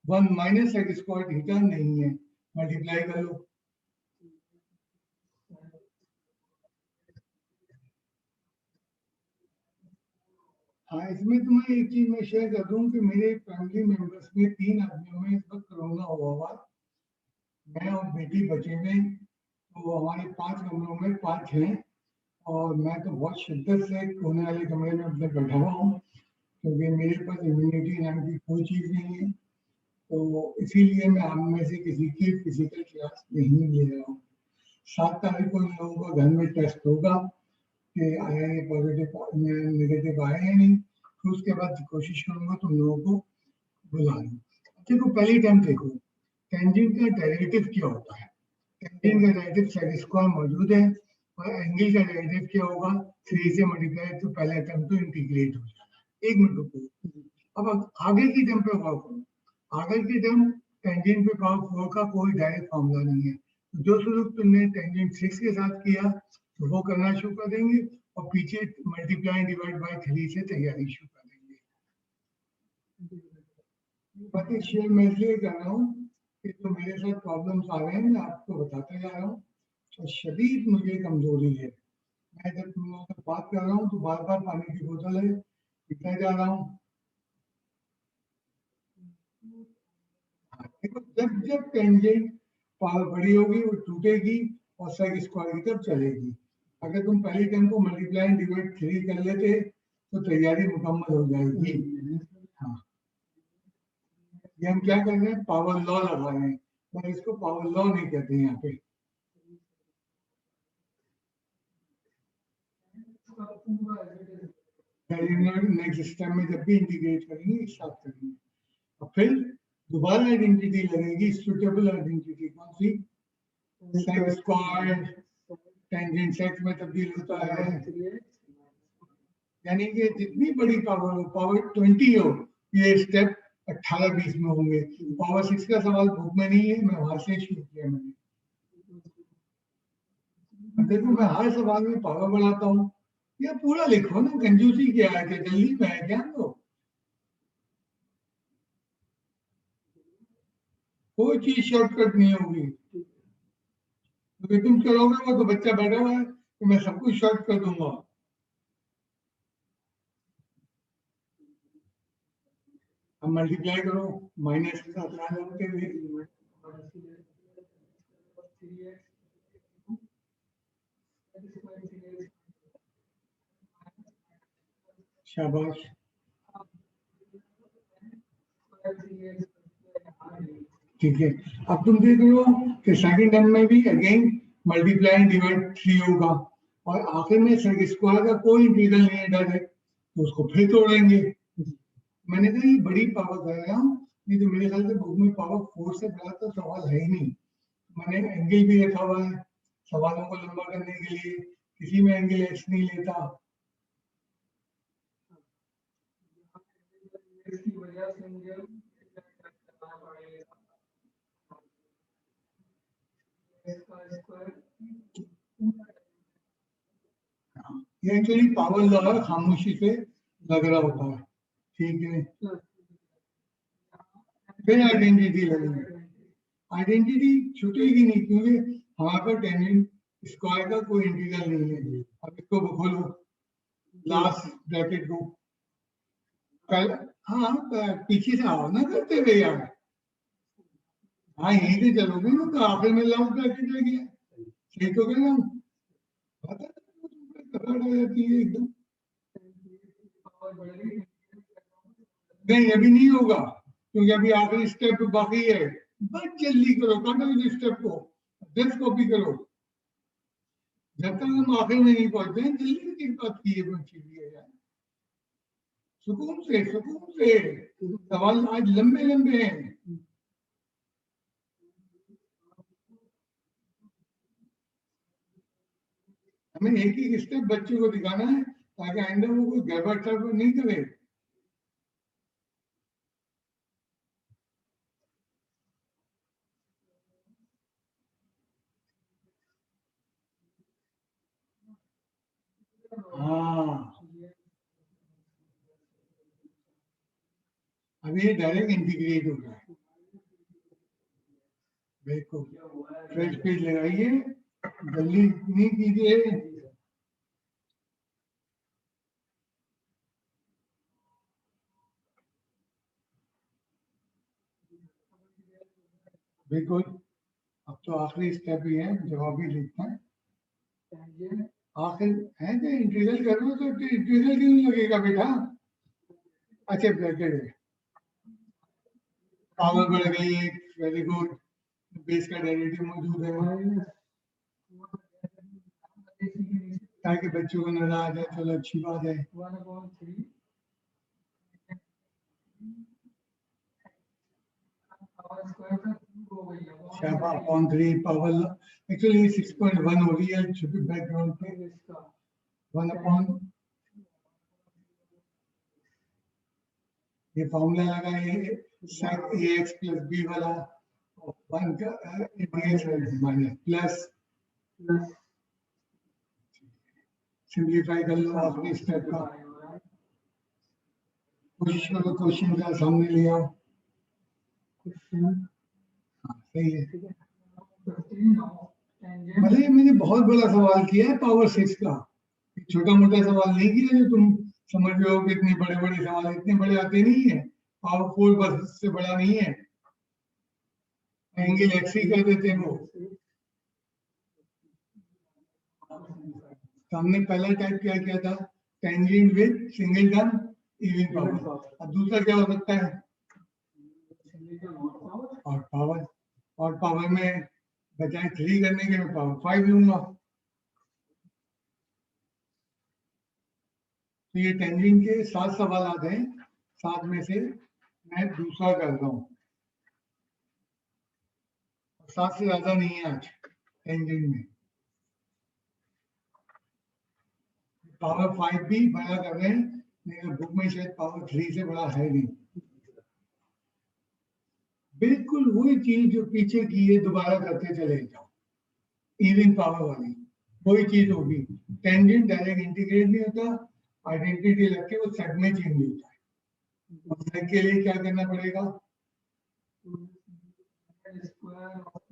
1 माइनस सेक स्क्वायर थीटा नहीं है, मल्टीप्लाई कर लो। हाँ, इसमें तुम्हें एक चीज मैं शेयर कर दूं कि मेरे फैमिली मेंबर्स में 3 आदमियों में इस वक्त कोरोना हुआ हुआ। मैं और बेटी बचे हुए, तो हमारे 5 कमरों में 5 हैं, और मैं तो बहुत शिद्दत से कोने वाले कमरे में अपने बैठा हुआ हूँ, क्योंकि मेरे पास इम्यूनिटी नाम की कोई चीज़ नहीं है। तो इसीलिए मैं आप में से किसी की फिजिकल क्लास नहीं ले रहा हूँ। 7 तारीख को इन लोगों का घर में टेस्ट होगा कि आया ये पॉजिटिव नेगेटिव आया या नहीं, तो उसके बाद कोशिश करूंगा तुम लोगों को बुला लूं। देखो पहली टाइम देखो, टेंजेंट का डेरिवेटिव क्या होता है? टेंजेंट का डेरिवेटिव सेक स्क्वायर मौजूद है, और एंगल का डेरिवेटिव क्या होगा? 3 से मल्टीप्लाई, तो पहला टर्म तो इंटीग्रेट हो जाना है। एक मिनट रुको, अब आगे की टर्म पे गौर करो। आगे की टर्म टेंजेंट पे पावर 4 का कोई डायरेक्ट फॉर्मूला नहीं है, जो शुरू तुमने टेंजेंट 6 के साथ किया तो वो करना शुरू कर देंगे, और पीछे मल्टीप्लाई डिवाइड बाय 3 से तैयारी शुरू कर देंगे। बाकी शेयर मैं इसलिए कर रहा हूँ कि तो मेरे साथ प्रॉब्लम्स आ रहे हैं, मैं आपको बताते जा रहा हूँ। तो शदीद मुझे कमजोरी है, मैं जब तुम लोगों से बात कर रहा हूँ तो बार बार पानी की बोतल है पीता जा रहा हूँ। देखो जब जब टेंजेंट पावर बड़ी होगी वो टूटेगी और सेक स्क्वायर की तरफ चलेगी। अगर तुम पहली टर्म को मल्टीप्लाई डिवाइड 3 कर लेते तो तैयारी मुकम्मल हो जाएगी। हाँ, ये हम क्या कर रहे हैं? पावर लॉ लगा रहे हैं, पर इसको पावर लॉ नहीं कहते यहाँ पे। नेक्स्ट स्टेप में जब भी इंटीग्रेट करेंगे एक साथ करेंगे, और फिर दोबारा आइडेंटिटी लगेगी, सुटेबल आइडेंटिटी। कौन सी? सेक स्क्वायर टेंजेंट सेक में तब्दील होता है, यानी कि जितनी बड़ी पावर हो, पावर 20 हो, ये स्टेप 18-20 में होंगे। पावर 6 का सवाल बुक में नहीं है, मैं वहां से शुरू किया मैंने। देखो मैं हर सवाल में पावर बढ़ाता हूँ, या पूरा लिखो ना, कंजूसी क्या है कि जल्दी में है क्या? तो कोई चीज शॉर्टकट नहीं होगी, क्योंकि तुम चलोगे वो तो बच्चा बैठा हुआ है तो मैं सब कुछ शॉर्ट कर दूंगा। अब मल्टीप्लाई करो, माइनस के साथ ला होते हुए, शाबाश। ठीक है, अब तुम देख रहे हो कि सेकंड टर्म में भी अगेन मल्टीप्लाई एंड डिवाइड 3 होगा और आखिर में सेक स्क्वायर का कोई इंटीग्रल नहीं है डायरेक्ट, तो उसको फिर तोड़ेंगे। मैंने कहा ये बड़ी पावर कर रहा हूँ, नहीं तो मेरे ख्याल से बुक में पावर 4 से बड़ा तो सवाल है ही नहीं। मैंने एंगल भी रखा हुआ है सवालों को लंबा करने के लिए, किसी में एंगल एक्स नहीं लेता। इसकी वजह से मुझे ये एक्चुअली पावर लॉ है, खामोशी से लग रहा होता है। ठीक है, फिर आइडेंटिटी लगेगी। आइडेंटिटी छूटेगी नहीं क्योंकि वहां पर टेंजेंट स्क्वायर का कोई इंटीग्रल नहीं है। अब इसको खोलो लास्ट ब्रैकेट को, कल हाँ पीछे से आओ ना करते हुए यार, हाँ यहीं से चलोगे ना तो आखिर में लास्ट ब्रैकेट रह गया। सही तो कह रहा हूँ, पता जाती है एकदम। नहीं अभी नहीं होगा क्योंकि अभी आखिरी स्टेप बाकी है, बस जल्दी करो, काटो इस स्टेप को, जस्ट कॉपी करो। जब तक हम आखिर में नहीं पहुंचते हैं जल्दी की बात की है यार, सुकून से सवाल आज लंबे लंबे हैं। हमें एक एक स्टेप बच्चे को दिखाना है ताकि आइंदा वो कोई गड़बड़ नहीं करे। हाँ अभी ये डायरेक्ट इंटीग्रेट हो रहा है। बिल्कुल फ्रेश पेज लगाइए, जल्दी नहीं कीजिए। बिल्कुल, अब तो आखिरी स्टेप ही है, जवाब ही लिखना है। आखिर है जो इंटीग्रल कर रहे हो तो इंटीग्रल क्यों लगेगा बेटा? अच्छा ब्रैकेट है, पावर बढ़ गई है, वेरी गुड, बेस का डेरिवेटिव मौजूद है ताकि बच्चों को नजर आ जाए, चलो अच्छी बात है। शायद अपॉन 3 पावर एक्चुअली 6.1 हो रही है, छुपी बैकग्राउंड पे 1 अपॉन, ये फॉर्मूला लगा है sec ax प्लस b वाला 1 का इंटीग्रेशन माइनस प्लस, सिंपलीफाई कर लो आखिरी स्टेप का, कोशिश करो क्वेश्चन का सामने ले आओ। सही है, भले मैंने बहुत बड़ा सवाल किया है पावर 6 का, छोटा मोटा सवाल नहीं किया जो तुम समझ रहे हो कि इतने बड़े बड़े सवाल, इतने बड़े आते नहीं है, पावर 4 बस इससे बड़ा नहीं है, एंगल एक्स ही कर देते हैं वो। तो हमने पहला टाइप क्या किया था, tangent with single term even power, अब दूसरा क्या हो सकता है, और पावर में बजाय 3 करने के मैं पावर 5 लूंगा। तो ये टेंजेंट के 7 सवाल आते हैं, 7 में से मैं दूसरा कर रहा हूँ, 7 से ज्यादा नहीं है आज टेंजेंट में। पावर 5 भी बड़ा कर रहे हैं, लेकिन बुक में शायद पावर 3 से बड़ा है नहीं। बिल्कुल वही चीज जो पीछे की है दोबारा करते चले जाओ, इवन पावर वाली वही चीज होगी। टेंजेंट डायरेक्ट इंटीग्रेट नहीं होता, आइडेंटिटी लग के वो सेट में चेंज होता है, और सेट के लिए क्या करना पड़ेगा,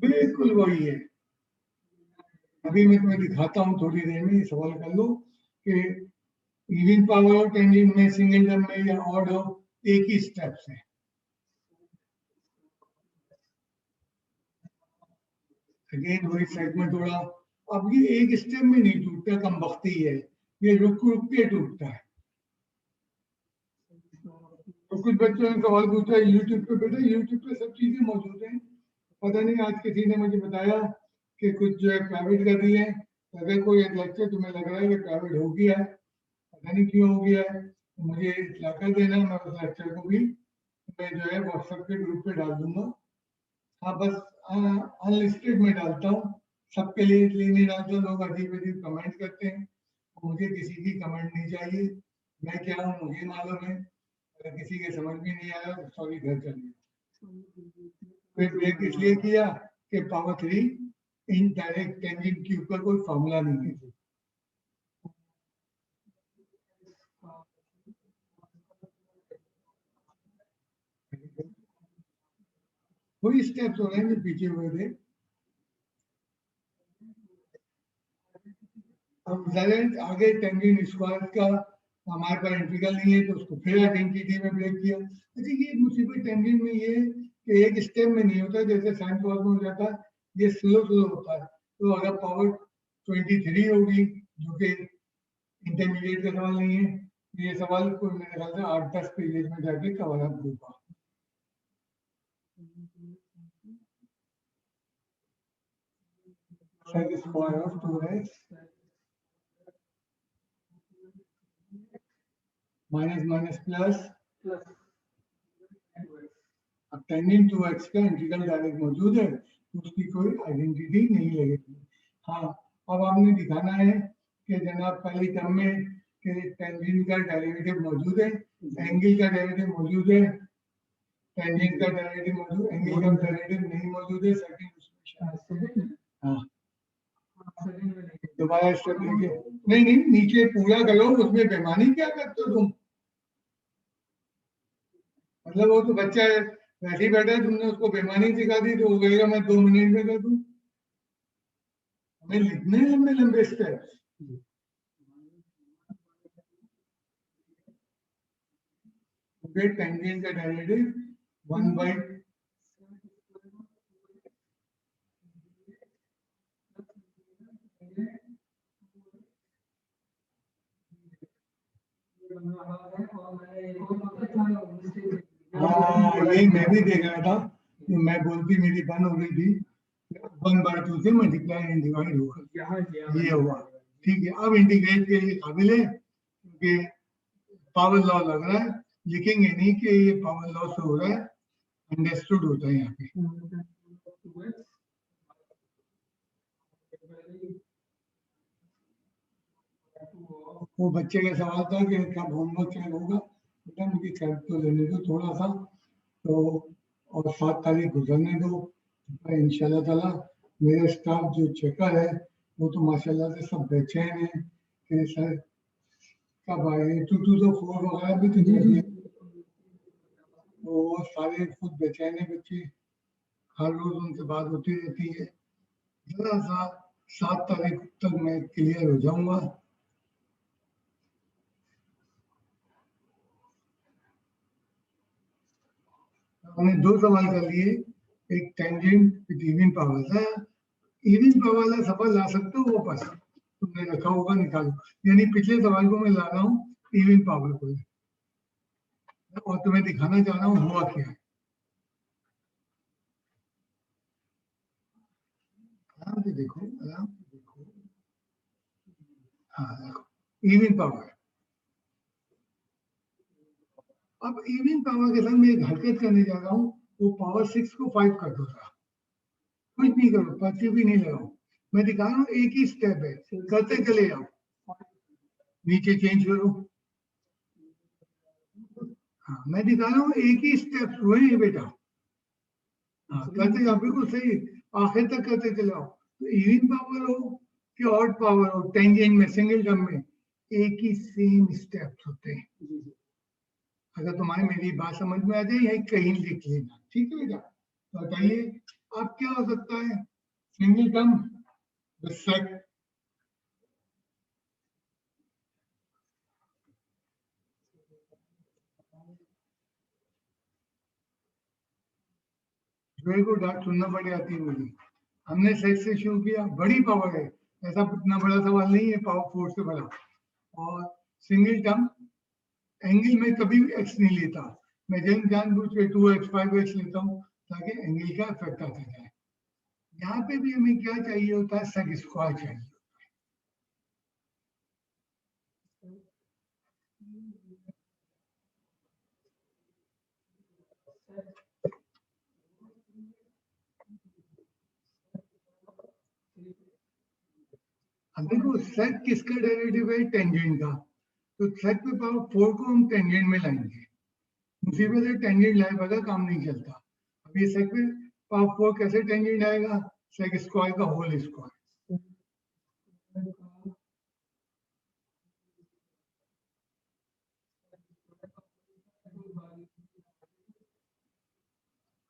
बिल्कुल वही है, अभी मैं तुम्हें दिखाता हूँ थोड़ी देर में, सवाल कर लो कि इवन पावर और टेंजेंट में सिंगल टर्म में या ऑड हो, एक ही स्टेप्स है। अगेन वही सेगमेंट थोड़ा, अब ये एक स्टेप में नहीं टूटता, कम वक्ती है, ये रुक रुक के टूटता है। तो कुछ बच्चों ने सवाल पूछा यूट्यूब पे, बेटा यूट्यूब पे सब चीजें मौजूद हैं, पता नहीं आज किसी ने मुझे बताया कि कुछ जो है प्राइवेट कर दी है। अगर कोई एक लेक्चर तुम्हें लग रहा है कि प्राइवेट हो गया है, पता नहीं क्यों हो गया है, तो मुझे इत्तला कर देना, मैं उस लेक्चर को भी मैं जो है व्हाट्सएप के ग्रुप पे डाल दूंगा। हाँ बस अनलिस्टेड में डालता हूँ, सबके लिए इसलिए नहीं डालता, लोग अजीब अजीब कमेंट करते हैं, मुझे किसी की कमेंट नहीं चाहिए, मैं क्या हूँ मुझे मालूम है, अगर किसी के समझ में नहीं आया तो सॉरी, घर चलिए। फिर ब्रेक इसलिए किया कि पावर 3 इन डायरेक्ट टेंजेंट के ऊपर कोई फॉर्मूला नहीं है। वही स्टेप्स हो रहे हैं जो पीछे हुए थे। अब ज़रा आगे टेंजेंट स्क्वायर का हमारे पास इंटीग्रल नहीं है, तो उसको फिर आइडेंटिटी में ब्रेक किया। अच्छा ये मुसीबत टेंजेंट में ये कि एक स्टेप में नहीं होता, जैसे साइन कॉस में हो जाता है, ये स्लो स्लो होता है। तो अगर पावर 23 होगी, जो कि इंटरमीडिएट का सवाल नहीं है, ये सवाल को मेरे ख्याल से 8-10 पेजेस में जाके कवर अप होगा। sec square of 2x minus minus plus, अब टेंजेंट 2x का इंटीग्रल डायरेक्ट मौजूद है, तो उसकी कोई आइडेंटिटी नहीं लगेगी। हाँ अब आपने दिखाना है कि जनाब पहली टर्म में कि टेंजेंट का डेरिवेटिव मौजूद है, एंगल का डेरिवेटिव मौजूद है, टेंजेंट का डेरिवेटिव मौजूद, एंगल का डेरिवेटिव नहीं मौजूद है, सेकंड। हाँ दोबारा स्टेप लेके, नहीं नहीं नीचे पूरा करो, उसमें बेमानी क्या करते हो तुम, मतलब वो तो बच्चा है वैसे ही बैठा है, तुमने उसको बेमानी सिखा दी तो वो कहेगा मैं 2 मिनट में कर दूं। हमें लिखने लंबे लंबे स्टेप्स, टेंजेंट का डेरिवेटिव 1 बाई हाँ यही मैं भी देख रहा था, मैं बोलती मेरी बंद हो गई थी, 1/2 से मल्टीप्लाई एंड डिवाइड हुआ, ये हुआ। ठीक है, अब इंटीग्रेट के लिए काबिल है, क्योंकि पावर लॉ लग रहा है, लिखेंगे नहीं कि ये पावर लॉ से हो रहा है, अंडरस्टूड होता है यहाँ पे। वो बच्चे का सवाल था कि कब होमवर्क चेक होगा, बेटा मुझे कर तो लेने दो थोड़ा सा, तो और 7 तारीख गुजरने दो, इंशाल्लाह ताला। मेरे स्टाफ जो चेकर है वो तो माशाल्लाह से सब बेचैन हैं कि सर कब आए, 2 to 4 वगैरह भी तो चाहिए, तो वो सारे खुद बेचैन है बच्चे, हर रोज उनसे बात होती रहती है। जरा सा 7 तारीख तक मैं क्लियर हो जाऊंगा। हमने 2 सवाल कर लिए, एक टेंजेंट विद इवन पावर था, इवन पावर वाला सवाल ला सकते हो वापस, तुमने रखा होगा निकालो, यानी पिछले सवाल को मैं ला रहा हूँ इवन पावर को, और तुम्हें दिखाना चाह रहा हूँ हुआ क्या है। आराम से देखो, आराम से देखो, हाँ देखो इवन पावर। अब इवन पावर के साथ मैं एक हरकत करने जा रहा हूँ, वो पावर 6 को 5 कर दो, कुछ नहीं करो, पर्ची भी नहीं लगाओ, मैं दिखा रहा हूँ एक ही स्टेप है, करते चले जाओ, नीचे चेंज करो। हाँ मैं दिखा रहा हूँ एक ही स्टेप वही है बेटा, हाँ करते जाओ बिल्कुल सही, आखिर तक करते चले जाओ। तो इवन पावर हो कि ऑड पावर हो, टेंजेंट में सिंगल टर्म में एक ही सेम स्टेप्स होते हैं। अगर तुम्हारे मेरी बात समझ में आ जाए यही कहीं लिख लेना, ठीक है बेटा। तो बताइए अब क्या हो सकता है, सिंगल टर्म sec मेरे को डांट सुनना पड़ जाती है मुझे। हमने सेट से शुरू किया, बड़ी पावर है, ऐसा इतना बड़ा सवाल नहीं है पावर 4 से बड़ा। और सिंगल टर्म एंगल में कभी भी एक्स नहीं लेता, मैं जानबूझ के 2x 5x लेता हूँ ताकि एंगल का इफेक्ट आता जाए। यहाँ पे भी हमें क्या चाहिए होता है, सेक स्क्वायर चाहिए। अब देखो सेक किसका डेरिवेटिव है, टेंजेंट का, तो सेक पे पावर 4 को हम टेंजेंट में लाएंगे। मुसीबत है टेंजेंट लाए बगैर काम नहीं चलता। अब ये सेक पे पावर 4 कैसे टेंजेंट आएगा, सेक स्क्वायर का होल स्क्वायर।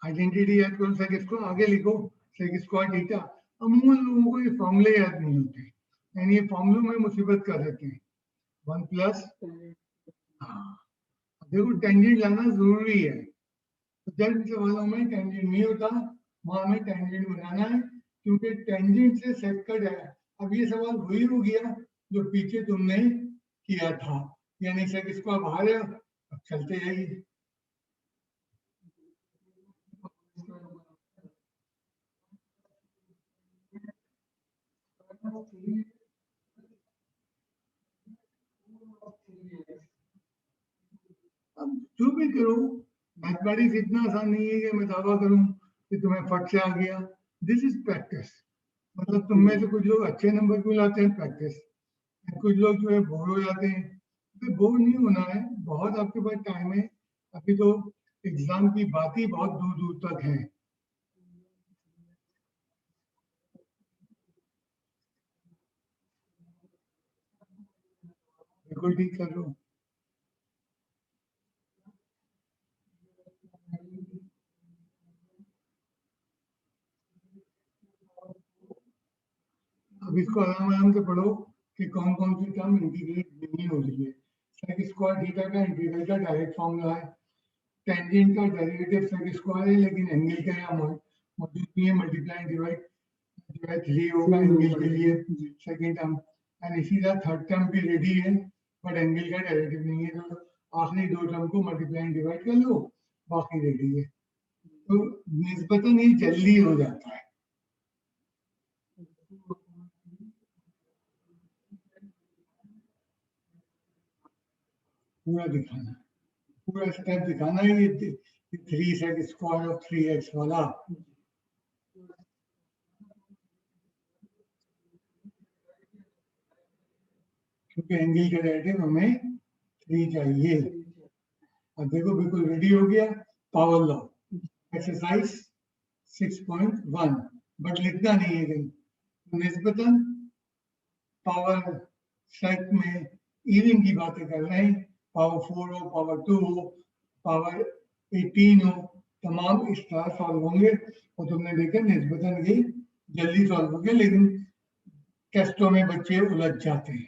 आइडेंटिटी याद करो, सेक स्क्वायर आगे लिखो, सेक स्क्वायर थीटा। अमूमन लोगों को ये फॉर्मूले याद नहीं होते, यानी ये फॉर्मूलों में मुसीबत कर देते हैं। 1 प्लस, देखो टेंजेंट लाना जरूरी है, तो जब सवालों में टेंजेंट नहीं होता वहां हमें टेंजेंट बनाना है, क्योंकि टेंजेंट से सेक कट है। अब ये सवाल वही हो गया जो पीछे तुमने किया था, यानी सेक स्क्वायर बाहर है, अब चलते जाइए। अब जो भी करो, मैथमेटिक्स इतना आसान नहीं है कि मैं दावा करूं कि तुम्हें फट से आ गया। This is practice. मतलब तुम में से कुछ लोग अच्छे नंबर क्यों लाते हैं, प्रैक्टिस। कुछ लोग जो है बोर हो जाते हैं, तो बोर नहीं होना है, बहुत आपके पास टाइम है। अभी तो एग्जाम की बात ही बहुत दूर दूर तक है। बिल्कुल ठीक कर लो। अब इसको आराम आराम से पढ़ो कि कौन कौन सी टर्म इंटीग्रेट नहीं हो रही है। सेक स्क्वायर थीटा का इंटीग्रल का डायरेक्ट फॉर्मूला है, टेंजेंट का डेरिवेटिव सेक स्क्वायर है, लेकिन एंगल का यहाँ मौजूद नहीं है, मल्टीप्लाई डिवाइड जो है 3 होगा एंगल के लिए सेकंड टर्म, एंड इसी तरह थर्ड टर्म भी रेडी है, बट एंगल का डेरिवेटिव नहीं है, तो आखिरी दो टर्म को मल्टीप्लाई डिवाइड कर लो, बाकी रेडी है। तो निस्बतन ही जल्दी हो जाता है। पूरा दिखाना, पूरा स्टेप दिखाना है, ये 3 सेक स्क्वायर और 3x वाला। क्योंकि एंगल का डेरिवेटिव हमें 3 चाहिए। अब देखो बिल्कुल रेडी हो गया, पावर लॉ एक्सरसाइज 6.1, बट लिखना नहीं है कहीं। निस्बतन पावर सेट में इवन की बातें कर रहे हैं, पावर 4 हो, पावर 2 हो, पावर 18 हो, तमाम इस तरह सॉल्व होंगे। और तुमने देखा निस्बतन की जल्दी सॉल्व हो गया, लेकिन टेस्टों में बच्चे उलझ जाते हैं।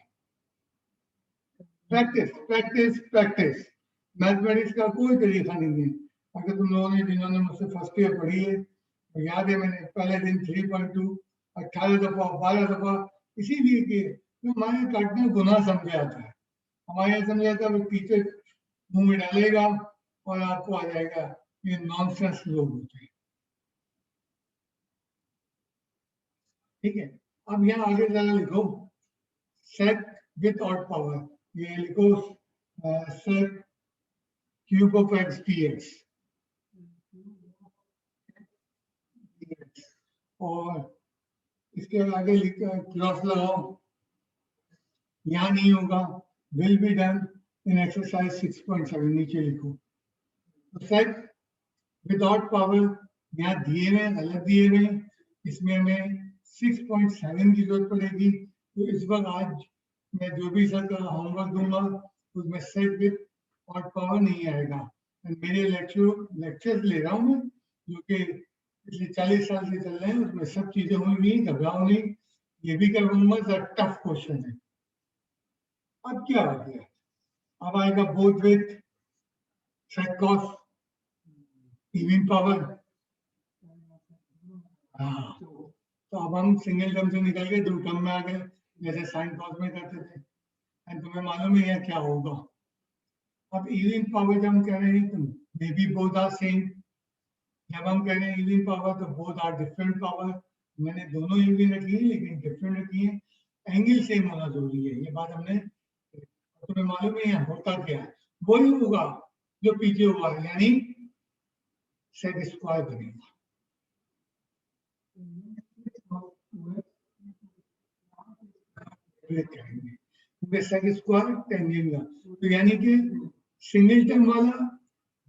प्रैक्टिस प्रैक्टिस प्रैक्टिस, मैथमेटिक्स का कोई तरीका नहीं है। अगर तुम लोगों ने, जिन्होंने मुझसे फर्स्ट ईयर पढ़ी है, तो याद है मैंने पहले दिन 3.2 18 दफा 12 दफा इसीलिए किए, तो हमारे काटना गुनाह समझे आता है। हमारे यहाँ समझा आता है टीचर मुंह में डालेगा और आपको आ जाएगा, ये नॉनसेंस लोग होते हैं। ठीक है, अब यहाँ आगे जरा लिखो, सेट विथ ऑड पावर, ये लिखो set cube of x dx, और इसके आगे क्रॉस लगाओ, यहाँ नहीं होगा, will be done in exercise 6.7, नीचे लिखो। तो सेट विदाउट पावर यहाँ दिए हुए अलग दिए हुए, इसमें हमें 6.7 की जरूरत पड़ेगी। तो इस वक्त आज मैं जो भी सर का होमवर्क दूंगा उसमें सेट विद और पावर नहीं आएगा। मेरे लेक्चर ले रहा हूँ मैं, जो कि पिछले 40 साल से चल रहे हैं, उसमें सब चीजें हुई हुई, घबराओ नहीं, ये भी करवाऊंगा, टफ क्वेश्चन है। अब क्या आ गया, अब आएगा both with set cos even power, हाँ, तो अब हम सिंगल टर्म से निकल के 2 टर्म में आ गए, जैसे साइन कॉस में करते थे। एंड तुम्हें मालूम ही है क्या होगा। अब इवन पावर जब हम कह रहे हैं तो maybe both are same. जब हम कह रहे हैं इवन पावर तो बोथ आर डिफरेंट पावर। मैंने दोनों इवन रखी है लेकिन डिफरेंट रखी है। एंगल सेम होना जरूरी है, ये बात हमने, तुम्हें मालूम ही है होता क्या है। वही होगा जो पीछे हुआ है, यानी सेक स्क्वायर बनेगा। सेक स्क्वायर टेंजेंट का, तो यानी कि सिंगल टर्म वाला,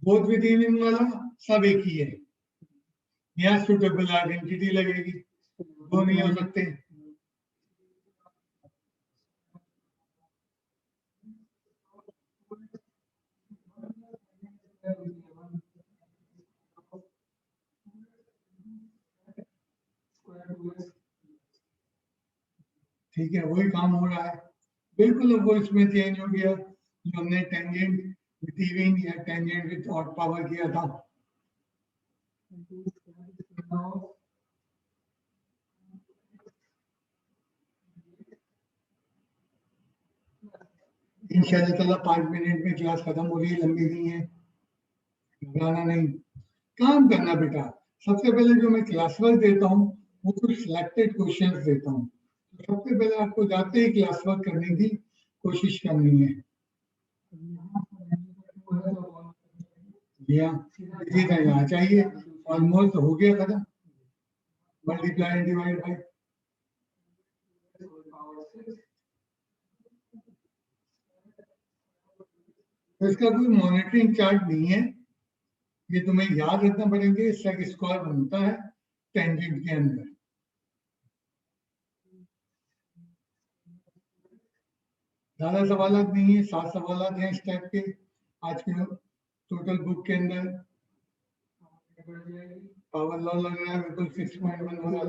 बोथ विद इवन वाला सब एक ही है। यहाँ सुटेबल आइडेंटिटी लगेगी, दो नहीं हो सकते। ठीक है, वही काम हो रहा है बिल्कुल। अब वो इसमें चेंज हो गया जो हमने टेंजेंट रिसीविंग या टेंजेंट विद ऑड पावर किया था। इंशाल्लाह ताला 5 मिनट में क्लास खत्म हो रही है, लंबी नहीं है, घबराना नहीं। काम करना बेटा, सबसे पहले जो मैं क्लास वर्क देता हूँ वो कुछ सिलेक्टेड क्वेश्चंस देता हूँ। सबसे पहले आपको जाते ही क्लास वर्क करने की कोशिश करनी है। इसी तरह यहाँ चाहिए, ऑलमोस्ट हो गया खत्म। मल्टीप्लाई एंड डिवाइड बाय, तो इसका कोई मॉनिटरिंग चार्ट नहीं है, ये तुम्हें याद रखना पड़ेंगे। सेक स्क्वायर बनता है टेंजेंट के अंदर। ज्यादा सवाल नहीं है, 7 सवाल हैं इस टाइप के आज के टोटल बुक के अंदर। पावर लॉ लग रहा है बिल्कुल 6.1 वाला।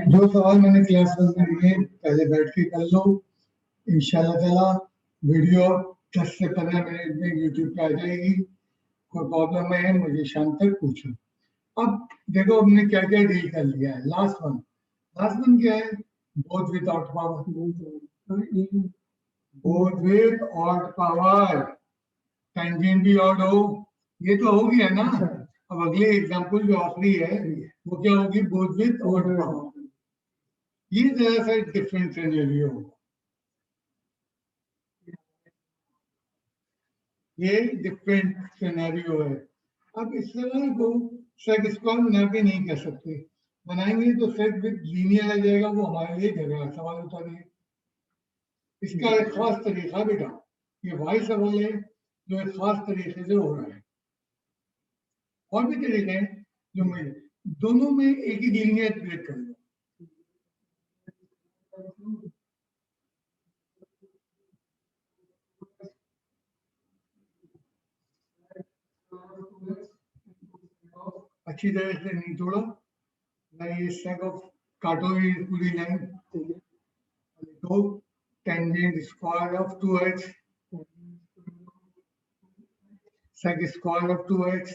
जो सवाल मैंने क्लास में दिए पहले बैठ के कर लो, इंशाल्लाह ताला वीडियो 10 से 15 मिनट में यूट्यूब पे आ जाएगी। कोई प्रॉब्लम है मुझे शाम तक पूछो। अब देखो हमने क्या क्या डील कर लिया है। लास्ट वन क्या है? Both with odd power, both with odd power, tangent भी ऑड हो, ये तो हो गया ना। अब अगले एग्जांपल जो आखिरी है वो क्या होगी? Both with odd power. ये जरा सा डिफरेंट सिनेरियो होगा, ये डिफरेंट सिनेरियो है। अब इस सवाल को सेक स्क्वायर बना के नहीं कर सकते, बनाएंगे तो सेक विद लीनियर आ जाएगा, वो हमारे लिए झगड़ा सवाल उठा देगा। इसका एक खास तरीका बेटा, ये वाई सवाल है जो एक खास तरीके से हो रहा है। और भी तरीके हैं जो मैं दोनों में एक ही लीनियर ब्रेक कर लो। अच्छी तरह से नहीं तोड़ा, मैं ये सेक ऑफ काटो ये पूरी लाइन, तो tangent square of 2x, sec square of 2x।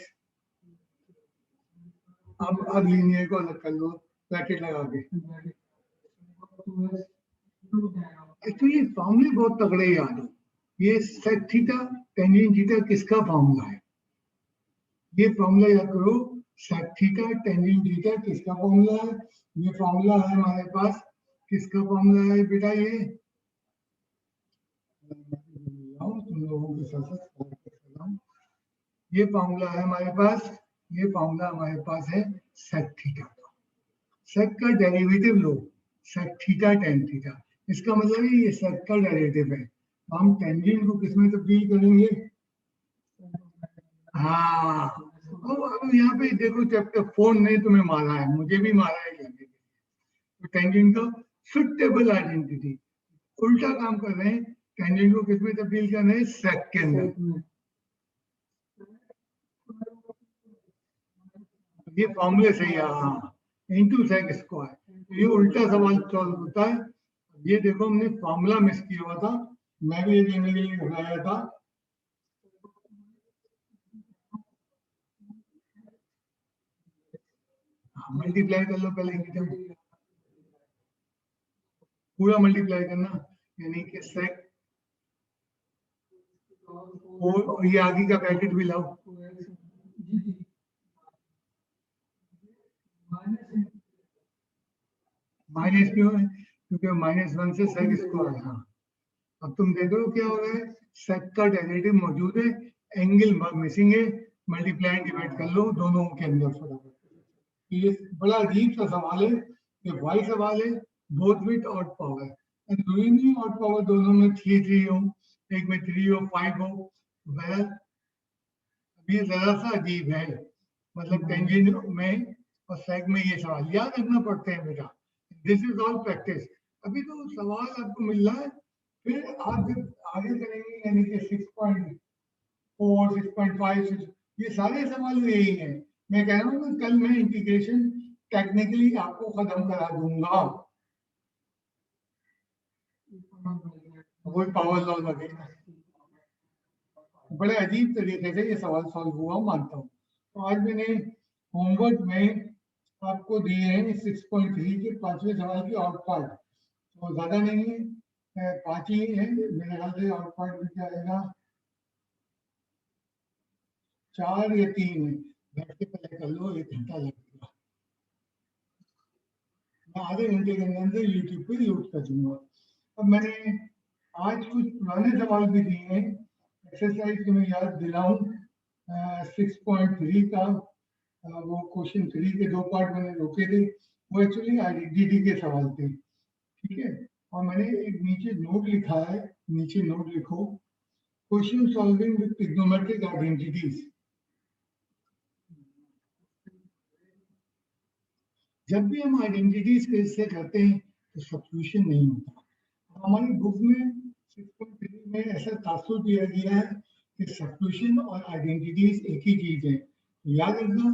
अब लीनियर को अलग कर लो ब्रैकेट लगा के। एक्चुअली फॉर्मूले बहुत तगड़े याद हो। ये सेक थीटा टेंजेंट थीटा किसका फॉर्मूला है? ये फॉर्मूला याद करो, सेक थीटा टेंजेंट थीटा किसका फॉर्मूला है? ये फॉर्मूला है हमारे पास, किसका फॉर्मूला है बेटा? ये तुम लोगों के साथ ये फॉर्मूला है हमारे पास, ये फॉर्मूला हमारे पास है सेक थीटा का। सेक का डेरिवेटिव लो, सेक थीटा टेन थीटा, इसका मतलब है ये सेक का डेरिवेटिव है। हम टेंजेंट को किसमें तब्दील करेंगे? हाँ, अब यहाँ पे देखो चैप्टर 4 ने तुम्हें मारा है, मुझे भी मारा है करने के लिए। तो टेंजेंट का सुटेबल आइडेंटिटी, उल्टा काम कर रहे हैं। टेंजेंट को किसमें तब्दील कर रहे हैं? सेक के अंदर। ये फॉर्मूले सही है, हाँ, इंटू सेक स्क्वायर। ये उल्टा सवाल सॉल्व होता है। ये देखो हमने फॉर्मूला मिस किया हुआ था, मैं भी ये देने के लिए घबराया था। मल्टीप्लाई कर लो पहले इनकी टर्म, पूरा मल्टीप्लाई करना, यानी कि सेक और ये आगे का ब्रैकेट भी लाओ। माइनस क्यों है? क्योंकि -1 से सेक स्क्वायर। हाँ, अब तुम देखो क्या हो रहा है, सेक का डेरिवेटिव मौजूद है, एंगल मिसिंग है, मल्टीप्लाई डिवाइड कर लो दोनों के अंदर फटाफट। ये बड़ा अजीब सा सवाल है, ये वाई सवाल है, बोथ विथ ऑड पावर, दोनों में ऑड पावर, दोनों में 3 3 हो, एक में 3 हो, 5 हो। वह ये जरा सा अजीब है, मतलब टेंजेंट में और सेग में ये सवाल याद रखना पड़ते हैं बेटा। This is all practice. अभी तो सवाल आपको मिल रहा है, फिर आप जब आगे करेंगे यानी कि 6.4 6.5 ये सारे सवाल यही हैं। मैं कह रहा हूँ कि कल मैं इंटीग्रेशन टेक्निकली आपको खत्म करा दूंगा, वही पावर लॉ लगेगा। बड़े अजीब तरीके से ये सवाल सॉल्व हुआ मानता हूँ। तो आज मैंने होमवर्क में आपको दिए हैं 6.3 के 5वें सवाल की आउट पार्ट, तो ज्यादा नहीं है, 5 ही है मेरे ख्याल से। आउट पार्ट में क्या आएगा, 4 या 3 है, बैठ के पहले कर लो, 1 घंटा लगेगा। मैं आधे घंटे के अंदर यूट्यूब पे लोड कर दूंगा। अब मैंने आज कुछ पुराने सवाल भी दिए हैं, एक्सरसाइज को मैं याद दिलाऊं, 6.3 का वो क्वेश्चन 3 के 2 पार्ट मैंने रोके थे, वो एक्चुअली आइडेंटिटी के सवाल थे, ठीक है। और मैंने एक नीचे नोट लिखा है, नीचे नोट लिखो, question solving with trigonometric identities. जब भी हम आइडेंटिटीज के इससे करते हैं तो सब्स्टिट्यूशन नहीं होता। हमारी बुक में 6.3 में ऐसा तासुर दिया गया है कि सब्स्टिट्यूशन और आइडेंटिटीज एक ही चीज है। याद रखना,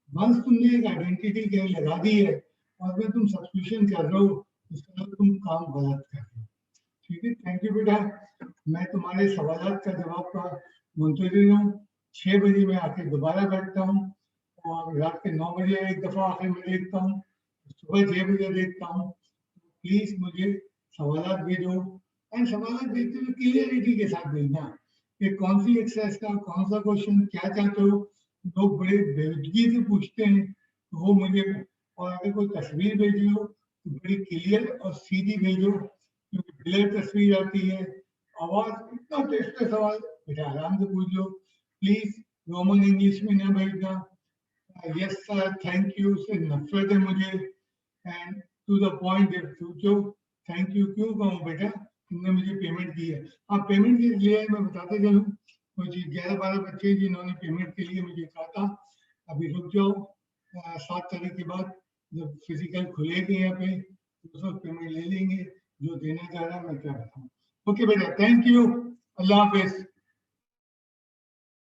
वंस तुमने एक आइडेंटिटी कहीं लगा दी है और अगर तुम सब्स्टिट्यूशन कर रहे हो, इसका मतलब तुम काम गलत कर रहे हो। ठीक है, थैंक यू बेटा। मैं तुम्हारे सवाल का जवाब का मुंतजिर हूँ। 6 बजे मैं आके दोबारा बैठता हूँ और रात के 9 बजे एक दफा आके मैं देखता हूँ, सुबह 6 बजे देखता हूँ। प्लीज मुझे सवाल भेजो, एंड सवाल भेजते हुए क्लियरिटी के साथ भेजना कि कौन सी एक्सरसाइज का कौन सा क्वेश्चन क्या चाहते हो। लोग बड़े बेवजगी से पूछते हैं तो वो मुझे, और अगर कोई तस्वीर भेजी हो तो बड़ी क्लियर और सीधी भेजो, क्योंकि ब्लर तस्वीर आती है, आवाज इतना टेस्ट का सवाल बेटा आराम से पूछ लो। प्लीज रोमन इंग्लिश में ना भेजना, यस सर थैंक यू से नफरत है मुझे, एंड टू द पॉइंट पूछो। थैंक यू क्यों कहूँ बेटा, तुमने मुझे पेमेंट की है। हाँ, पेमेंट के लिए मैं बताते चलूँ, कुछ 11-12 बच्चे जिन्होंने पेमेंट के लिए मुझे कहा था अभी रुक जाओ, 7 तारीख के बाद जब फिजिकल खुलेगी यहाँ पे तो सब पेमेंट ले लेंगे, जो देना चाह रहा है मैं क्या बताऊँ। ओके बेटा, थैंक यू, अल्लाह हाफिज।